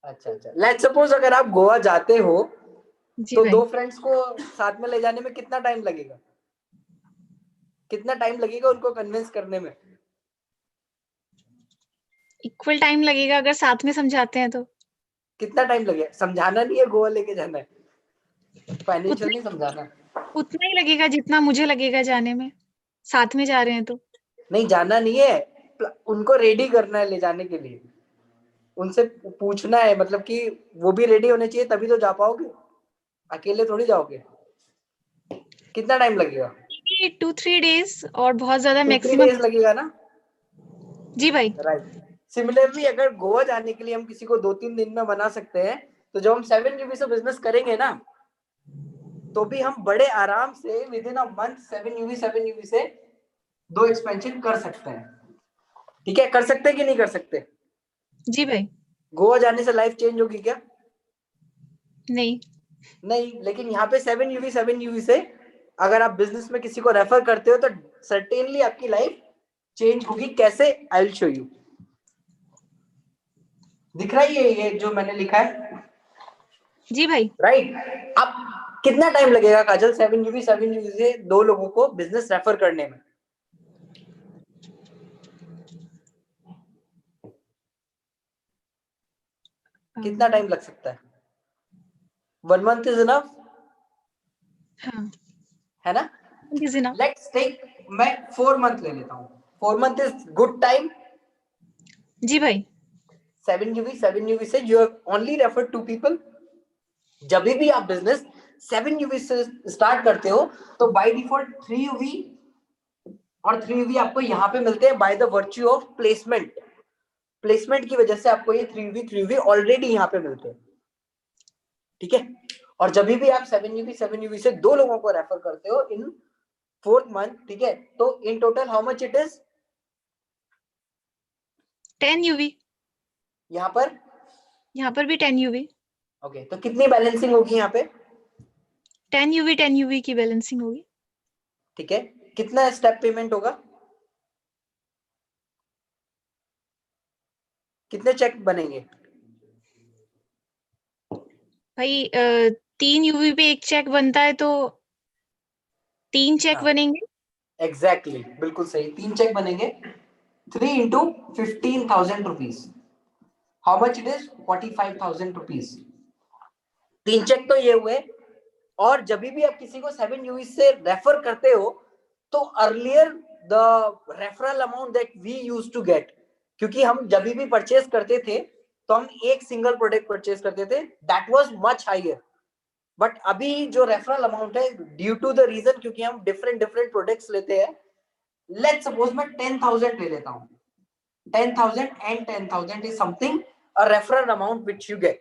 अच्छा अच्छा, लेट्स सपोज अगर आप गोवा जाते हो जी तो भाई। 2 फ्रेंड्स को साथ में ले जाने में कितना टाइम लगेगा? कितना टाइम लगेगा उनको कन्विंस करने में? इक्वल टाइम लगेगा अगर साथ में समझाते हैं तो। कितना टाइम लगेगा? समझाना नहीं है, गोवा लेके जाना है, फाइनेंशियल उतना नहीं समझाना। उतना ही लगेगा जितना मुझे लगेगा जाने में, साथ में जा रहे हैं तो। नहीं, जाना नहीं है, उनको रेडी करना है ले जाने के लिए। उनसे पूछना है, मतलब कि वो भी रेडी होने चाहिए तभी तो जा पाओगे, अकेले थोड़ी जाओगे। कितना टाइम लगेगा? 2-3 डेज और बहुत ज्यादा 2-3 मैक्सिमम। डेज लगेगा ना? जी भाई। राइट। सिमिलरली अगर गोवा जाने के लिए हम किसी को 2-3 दिन में बना सकते हैं, तो जब हम 7UV से बिजनेस करेंगे ना, तो भी हम बड़े आराम से with in a month 7UV से 2 एक्सपेंशन कर सकते हैं, ठीक है? कर सकते हैं कि नहीं कर सकते? जी भाई। गोवा जाने से लाइफ चेंज होगी क्या? नहीं। नहीं, लेकिन यहाँ पे 7UV से अगर आप बिजनेस में किसी को रेफर करते हो तो सर्टेनली आपकी लाइफ चेंज होगी। कैसे? I will show you. दिख रहा है ये जो मैंने लिखा है? जी भाई। राइट। अब कितना टाइम लगेगा काजल 7 यूवी से 2 लोगों को बिजनेस रेफर करने में? कितना टाइम लग सकता है? 1 month इज इनफ, हाँ, है ना? is enough. लेट्स टेक, मैं 4 मंथ ले लेता हूँ. 4 मंथ इज गुड टाइम. जी भाई. 7 यूवी से you have only referred 2 people. जब भी आप बिजनेस 7 यूवी से स्टार्ट करते हो तो बाय डिफॉल्ट 3 यूवी और 3 यूवी आपको यहाँ पे मिलते हैं by the virtue of placement. Placement की वजह से आपको ये 3 यूवी ऑलरेडी यहाँ पे मिलते हैं. ठीक है. और जब भी आप 7 यूवी से 2 लोगों को रेफर करते हो इन 4th मंथ, ठीक है, तो in total how much it is? 10 UV. यहाँ पर भी 10 यूवी. ओके, तो कितनी बैलेंसिंग होगी यहाँ पे? 10 यूवी की बैलेंसिंग होगी. ठीक है. कितना स्टेप पेमेंट होगा? कितने चेक बनेंगे? भाई 3 यूवी पे एक चेक बनता है तो 3 चेक हाँ. बनेंगे. एग्जैक्टली, बिल्कुल सही. 3 चेक बनेंगे. 3 into 15,000 rupees. How much it is? 45,000 rupees. 3 check तो ये हुए. और जब भी आप किसी को 7 यूवी से रेफर करते हो तो earlier the referral amount that we used to get, क्योंकि हम जब भी परचेज करते थे तो हम एक सिंगल प्रोडक्ट परचेज करते थे, that was much higher. But अभी जो रेफरल अमाउंट है, ड्यू टू द रीजन क्योंकि हम डिफरेंट प्रोडक्ट्स लेते हैं, लेट्स सपोज मैं 10,000 ले लेता हूं. 10,000 and 10,000 is something, a referral amount which you get.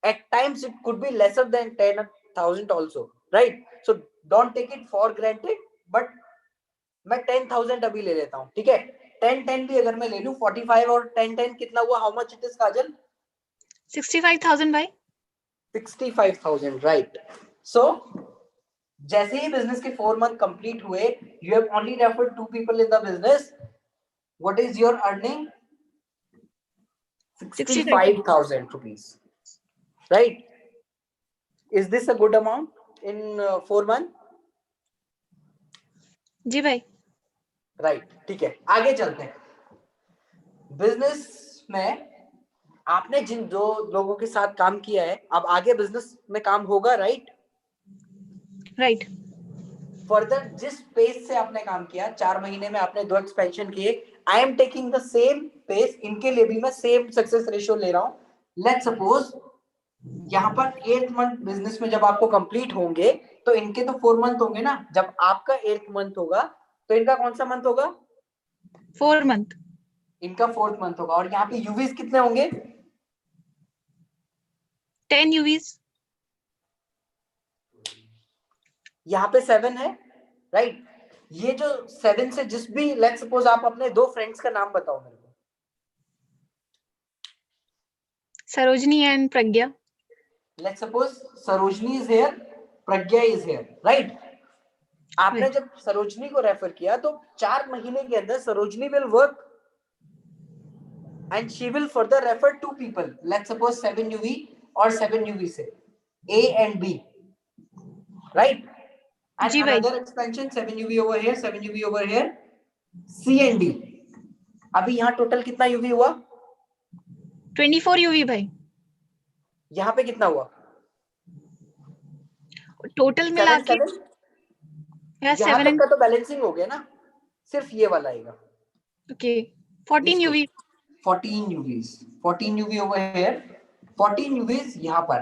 At times it could be lesser than 10,000 also, right? So don't take it for granted. But मैं 10,000 अभी ले लेता हूँ. ठीक है. 10 भी अगर मैं ले लूं, 45 और 10 कितना हुआ? हाउ मच इट इज काजल? 65,000 भाई. 65,000, राइट. सो जैसे ही बिजनेस के 4 मंथ कंप्लीट हुए, you have only referred 2 people in the business. What is your earning? 65,000 rupees, right? Is this a good amount in 4 months? जी भाई. राइट. ठीक है, आगे चलते हैं. बिजनेस में आपने जिन 2 लोगों के साथ काम किया है, अब आगे बिजनेस में काम होगा, राइट? राइट. फर्दर जिस पेस से आपने काम किया, 4 महीने में आपने 2 एक्सपेंशन किए, I am taking the same pace. इनके लिए भी मैं सेम सक्सेस रेशियो ले रहा हूं. लेट्स सपोज यहाँ पर 8th मंथ बिजनेस में जब आपको कंप्लीट होंगे तो इनके तो 4 मंथ होंगे ना. जब आपका 8th मंथ होगा तो इनका कौन सा मंथ होगा? 4 मंथ. इनका 4th मंथ होगा. और यहाँ पे यूवीज कितने होंगे? 10 यूवीज. यहाँ पे 7 है, राइट? ये जो 7 से जिस भी, लेट्स सपोज आप अपने 2 फ्रेंड्स का नाम बताओ मेरे को. Sarojini and Pragya. Let's suppose Sarojini is here, Pragya is here, right? आपने जब सरोजनी को रेफर किया तो 4 महीने के अंदर Sarojini will work and she will further refer 2 people. Let's suppose 7 UV और 7 UV से A and B, right? And जी भाई. another expansion 7 UV over here, 7 UV over here, C and D. अभी यहाँ टोटल कितना UV हुआ? 24 यूवी भाई. यहाँ पे कितना हुआ? टोटल मिला के 7. या यहाँ 7 तक एंड का तो बैलेंसिंग हो गया ना, सिर्फ ये वाला आएगा. Okay 14 UV. 14 UVs, 14 UV over here, 14 UVs यहाँ पर,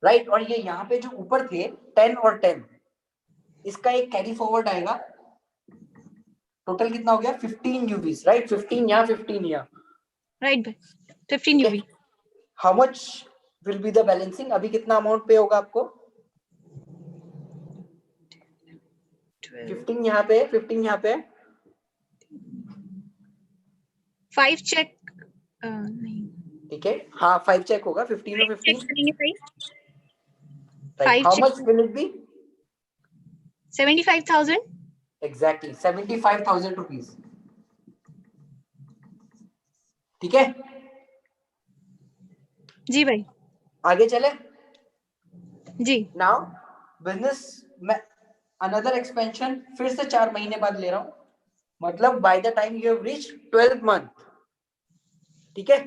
राइट? और ये यहाँ पे जो ऊपर थे 10 और 10, इसका एक कैरी फॉरवर्ड आएगा. टोटल कितना हो गया? 15 UVs, राइट? 15 यहाँ, 15 यहाँ, राइट भाई. 15 UV. How much will be the balancing? अभी कितना अमाउंट पे होगा आपको? 15 यहाँ पे, 15 यहाँ पे, 5 चेक नहीं. ठीक है. हाँ, 5 चेक होगा. 15 और 15, right? How much will it be? 75,000. Exactly 75,000 rupees. ठीक है. जी भाई. आगे चले. जी. नाउ बिजनेस में अनदर एक्सपेंशन फिर से 4 महीने बाद ले रहा हूं, मतलब by the time you have reach 12 month, ठीक है,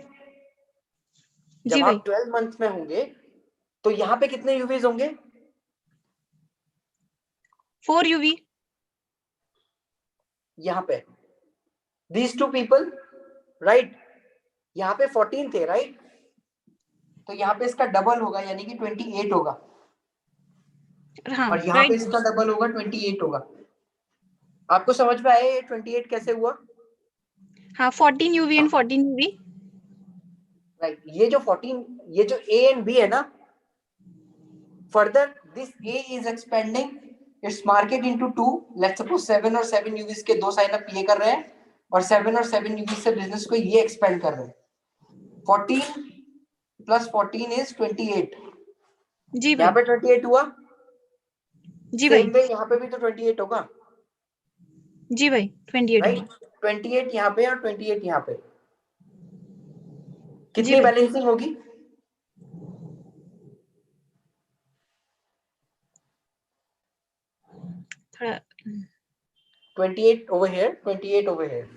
जी जब भाई। आप 12 मंथ में होंगे तो यहाँ पे कितने यूवीज होंगे? 4 UV। यहाँ पे these two people, राइट, यहाँ पे 14 थे, राइट, तो यहाँ पे इसका डबल होगा यानी कि 28 होगा, हाँ और यहाँ पे राइट। इसका डबल होगा 28 होगा। आपको समझ में आया ये 28 कैसे हुआ? हाँ 14 UV एंड 14 UV। राइट, ये जो 14, ये जो A एंड B है ना, further this A is expanding its market into 2, let's suppose 7 और 7 यूवीज के 2 साइन अप ये कर रहे हैं, और 7 और 7 यूवीज से बिजनेस को ये एक्सपेंड कर रहे हैं। 14 प्लस 14 इज 28। जी यहाँ भाई। पे 28 हुआ, जी भाई। सेम वे यहाँ पे भी तो 28 होगा, जी भाई 28 राइट, होगा। 28 यहाँ पे और 28 यहाँ पे, जी कितनी भाई। बैलेंसिंग होगी? थोड़ा 28 over here, 28 over here.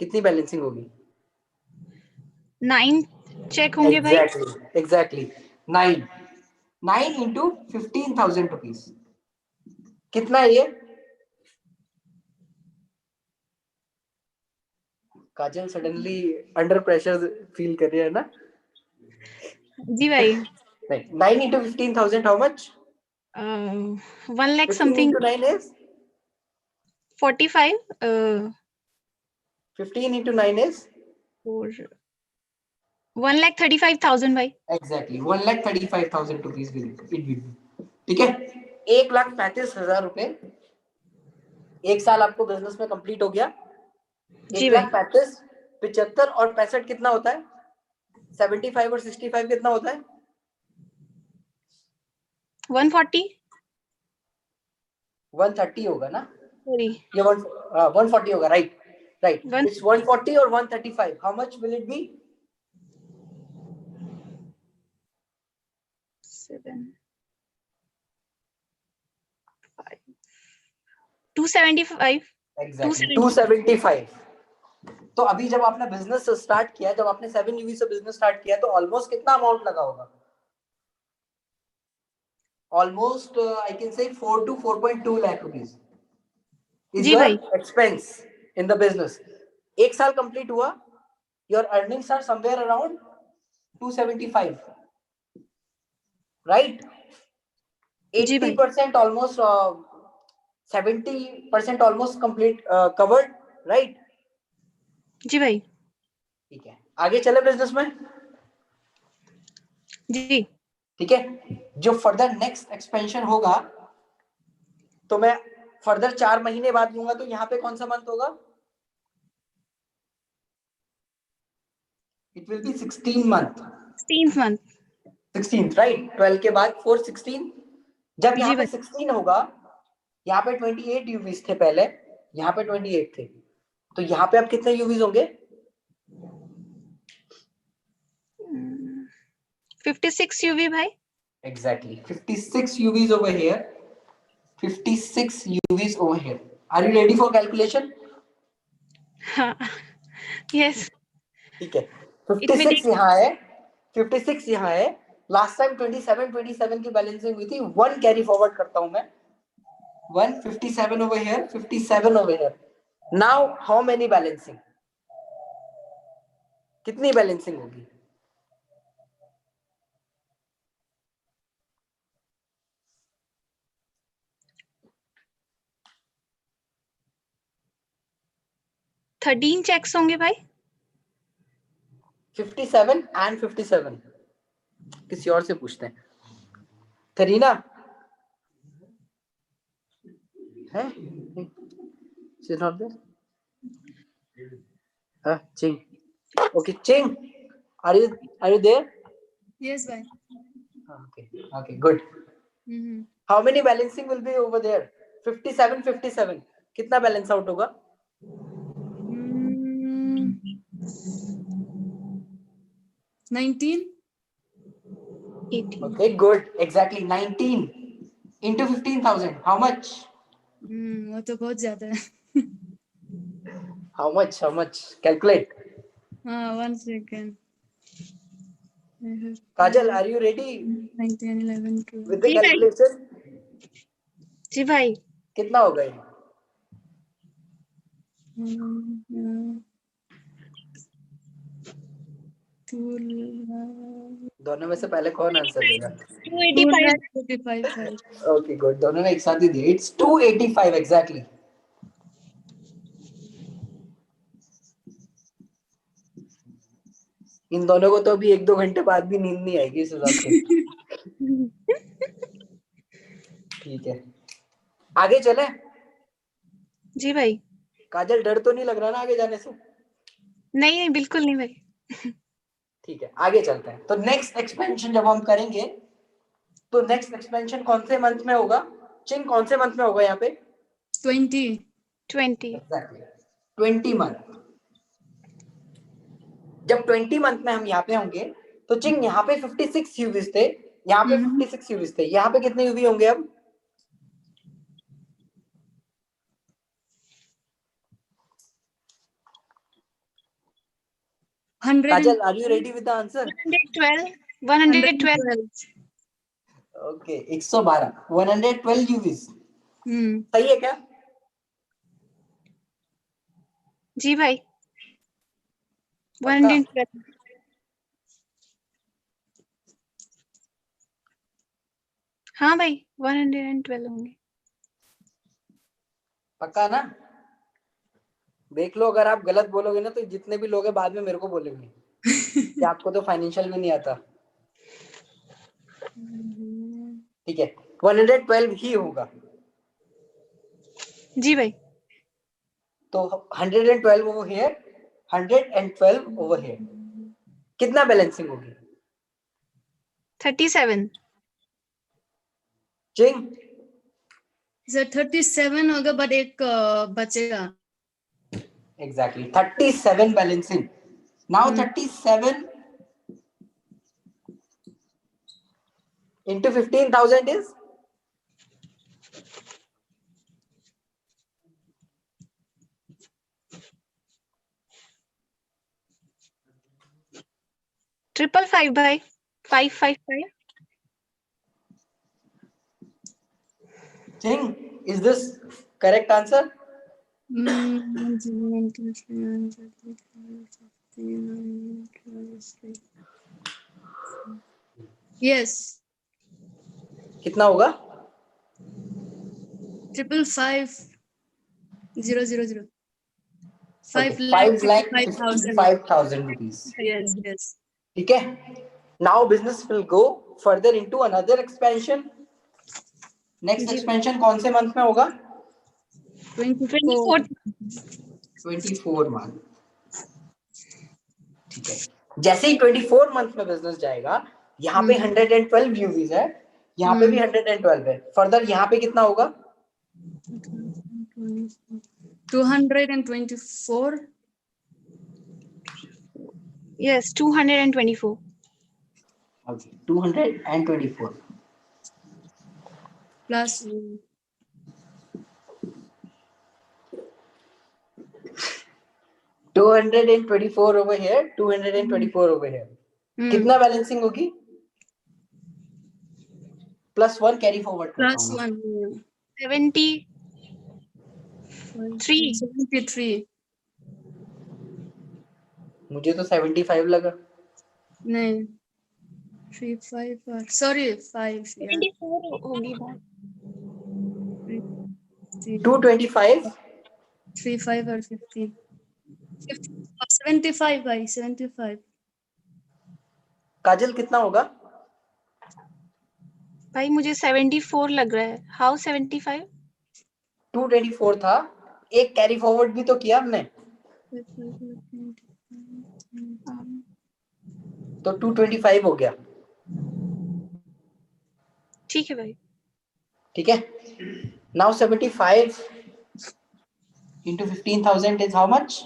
कितनी बैलेंसिंग होगी? 9 चेक होंगे भाई। एग्जैक्टली 9 into 15,000 रुपीज, कितना है ये? काजल सडनली अंडर प्रेशर फील कर रही है ना? जी भाई। 9 into 15,000 how much? 1 lakh 15 something. into 9 is 45। 15 into 9 is 1,35,000 भाई। Exactly 1,35,000 rupees will it will, ठीक है, 1,35,000 रुपए एक साल आपको बिजनेस में कंप्लीट हो गया। जी 1,35,000, 75 और 65 कितना होता है? 75 और 65 कितना होता है? 140। 130 होगा ना? सॉरी। ये 140 होगा, राइट राइट, One- इट्स 140 और 135, how much will it be? 7 275। Exactly 275। तो अभी जब आपने बिजनेस स्टार्ट किया, जब आपने 7 यूवी से बिजनेस स्टार्ट किया, तो ऑलमोस्ट कितना अमाउंट लगा होगा? Almost I can say 4 to 4.2 lakh rupees is जी योर भाई। Expense in the business. एक साल कंप्लीट हुआ, your earnings are somewhere around 275, right, जी भाई। 80% almost 70% almost complete covered, right. जी भाई। ठीक है, आगे चले बिजनेस में, जी। ठीक है। जो फर्दर नेक्स्ट एक्सपेंशन होगा तो मैं फर्दर 4 महीने बाद लूंगा, तो यहाँ पे कौन सा मंथ होगा? It will be 16 month, 16th month. 16th, right, 12 के बाद 4 16। जब यहाँ जी पे भाई। 16 होगा, यहाँ पे 28 यूवीज थे पहले, यहाँ पे 28 थे, तो यहाँ पे अब कितने यूवीज होंगे? 56 UV भाई। Exactly 56 UVs over here, 56 UVs over here. Are you ready for calculation? हाँ यस। ठीक है, It may 56 take- यहाँ है, 56 यहाँ है, लास्ट टाइम 27 की बैलेंसिंग हुई थी, 1 कैरी फॉरवर्ड करता हूं मैं, 157 over here, 57 over here. Now how many balancing? कितनी बैलेंसिंग होगी? $13 चेक्स होंगे भाई। 57 and 57, किसी और से पूछते हैं। थरीना है? She's not there? Ching. Okay, Ching, are you there? Yes, bhai. Okay, good. Mm-hmm. How many balancing will be over there? 57 57, कितना बैलेंस आउट होगा? 19. 18. Okay, good. Exactly 19 into 15,000. How much? वो तो बहुत ज्यादा है. How much? How much? Calculate. हाँ, 1 second. I have Kajal, are you ready 9, 10, 11, 12. with the जी भाई. calculation? जी भाई. कितना होगा ये? दोनों में से पहले कौन आंसर देगा? 285. Okay, good. दोनों ने एक साथ ही दिए. It's 285 exactly. इन दोनों को तो अभी 1-2 घंटे बाद भी नींद नहीं आएगी इस हिसाब से. ठीक है, आगे चले. जी भाई. काजल, डर तो नहीं लग रहा ना आगे जाने से? नहीं नहीं बिल्कुल नहीं भाई. ठीक है, आगे चलते हैं. तो नेक्स्ट एक्सपेंशन जब हम करेंगे तो नेक्स्ट एक्सपेंशन कौन से मंथ में होगा? चिंग, कौन से मंथ में होगा यहाँ पे? 20. 20. Exactly 20 month. जब 20 मंथ में हम यहाँ पे होंगे तो चिंग यहाँ पे 56 यूवीज थे, यहाँ पे 56 यूवीज थे, यहाँ पे कितने यूवी होंगे अब? Kajal, are you ready with the answer? 112. Okay, 112 112 UVs. सही है क्या? जी भाई. 112. हाँ भाई 112 होंगे. पक्का ना? देख लो, अगर आप गलत बोलोगे ना तो जितने भी लोग हैं बाद में मेरे को बोलेंगे कि आपको तो फाइनेंशियल भी नहीं आता. ठीक है, 112 ही होगा. जी भाई. तो 112 ओवर हियर, 112 ओवर हियर. कितना बैलेंसिंग होगी? 37. चिंग, सर 37 होगा, बट एक बचेगा. Exactly 37 balancing. Now 37 into 15,000 is triple 5 भाई. 555. Ching, is this correct answer? Yes. कितना होगा? 555,000. 5,55,000 rupees. Yes, yes. ठीक है. Now business will go further into another expansion. Next expansion कौन से month में होगा? 24. 24 month. ठीक है. जैसे ही 24 मंथ में बिजनेस जाएगा, यहाँ पे 112 यूवीज है, यहाँ पे भी 112 है. फर्दर यहाँ पे कितना होगा? 224. Yes 224. Okay, 224 Plus 224 over here, 224 over here. कितना बैलेंसिंग होगी? +1 कैरी फॉरवर्ड. +1. 73. मुझे तो 75 लगा. नहीं, 3, 5 or sorry 5. 74 होगी बात. 225 3, 5 or 15. 75 भाई, 75. काजल कितना होगा? भाई मुझे 74 लग रहा है. हाउ 75? 224 था, एक कैरी फॉरवर्ड भी तो किया हमने, तो 225 हो गया. ठीक है भाई. ठीक है. Now 75 into 15,000 is how much?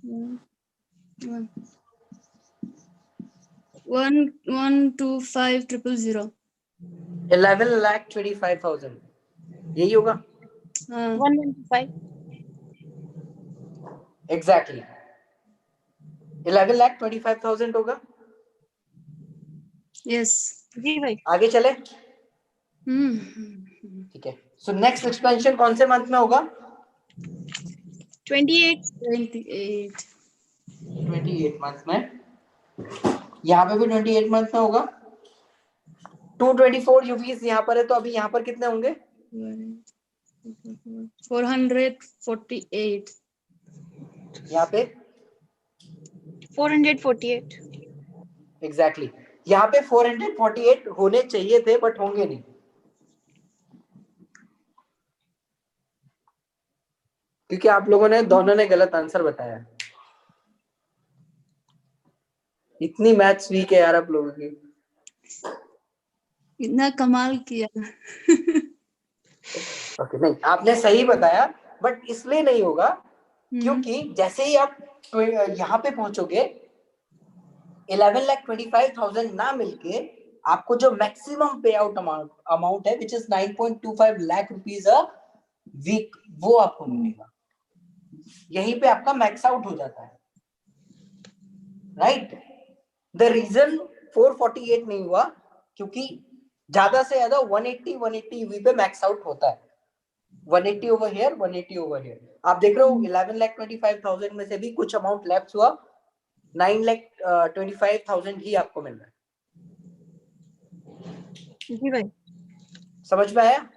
1, 1,125,000. 11,25,000 यही होगा हाँ 115. एग्जैक्टली 11,25,000 होगा। यस जी भाई। आगे चले, हम्म ठीक है। सो नेक्स्ट एक्सपेंशन कौन से मंथ में होगा? 28. 28 28 मंथ में। यहाँ पे भी 28 मंथ में होगा। 224 यूवीज यहाँ पर है, तो अभी यहाँ पर कितने होंगे? 448 यहाँ पे 448. एग्जैक्टली यहाँ पे 448 होने चाहिए थे, बट होंगे नहीं। क्योंकि आप लोगों ने दोनों ने गलत आंसर बताया। इतनी मैथ्स वीक है यार आप लोगों की। इतना कमाल किया। ओके नहीं, आपने सही बताया, बट इसलिए नहीं होगा क्योंकि जैसे ही आप यहाँ पे पहुंचोगे 11,25,000 ना मिलके आपको जो मैक्सिमम पे आउट अमाउंट है which is 9.25 lakh rupees a week, वो आपको मिलेगा। यहीं पे आपका मैक्स आउट हो जाता है, राइट। द रीजन 448 नहीं हुआ क्योंकि ज्यादा से ज्यादा 180 यूवी पे मैक्स आउट होता है। 180 ओवर हियर, 180 ओवर हियर। आप देख रहे हो 11,25,000 में से भी कुछ अमाउंट लेफ्ट हुआ, 9,25,000 ही आपको मिल रहा है। जी भाई। समझ में आया?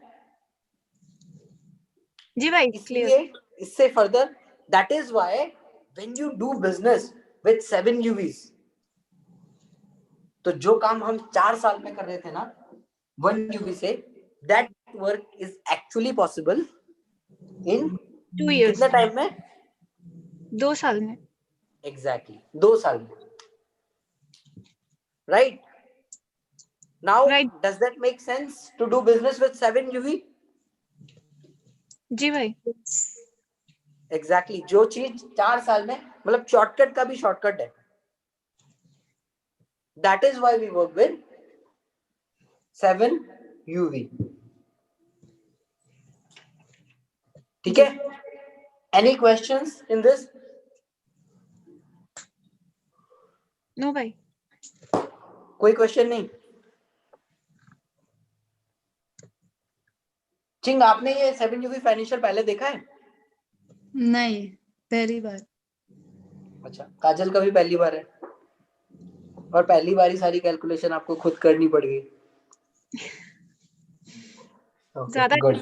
जी भाई क्लियर। इसलिए इससे further that is why when you do business with 7 यूवीज, तो जो काम हम 4 साल में कर रहे थे ना 1 यूवी से, that work is actually possible in 2 years. कितने टाइम में? 2 साल में। एग्जैक्टली 2 साल में, right. Now Right. Does that make sense to do business with 7 UV? जी भाई। एग्जैक्टली जो चीज 4 साल में, मतलब शॉर्टकट का भी शॉर्टकट है। That is why we work with 7 UV. ठीक है, any questions in this? No भाई। कोई क्वेश्चन नहीं? चिंग, आपने ये 7 यूवी फाइनेंशियल पहले देखा है? नहीं पहली बार। अच्छा, काजल का भी पहली बार है, और पहली बार ही सारी कैलकुलेशन आपको खुद करनी पड़ गई। ज्यादा गुड।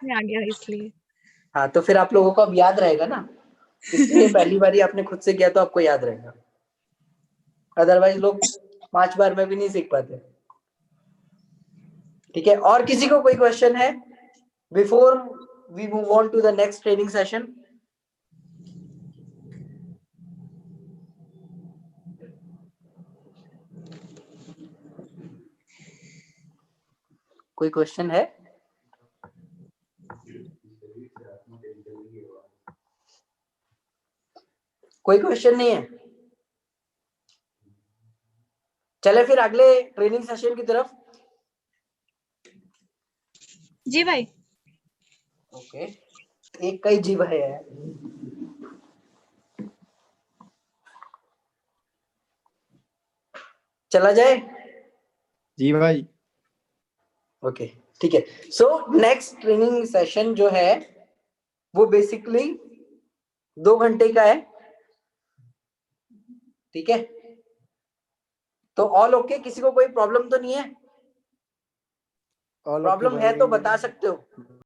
में आ गया इसलिए। हाँ, तो फिर आप लोगों को अब याद रहेगा ना, इसलिए पहली बार ही आपने खुद से किया तो आपको याद रहेगा। अदरवाइज लोग 5 बार में भी नहीं सीख पाते। ठीक है, और किसी को कोई क्वेश्चन है before we move on to the next training session? कोई क्वेश्चन है? कोई क्वेश्चन नहीं है? चले फिर अगले ट्रेनिंग सेशन की तरफ। जी भाई। ओके, एक का ही जीव है यार। चला जाए? जी भाई। ओके ठीक है। सो नेक्स्ट ट्रेनिंग सेशन जो है वो बेसिकली 2 घंटे का है। ठीक है, तो ऑल ओके, किसी को कोई प्रॉब्लम तो नहीं है? प्रॉब्लम है तो बता सकते हो।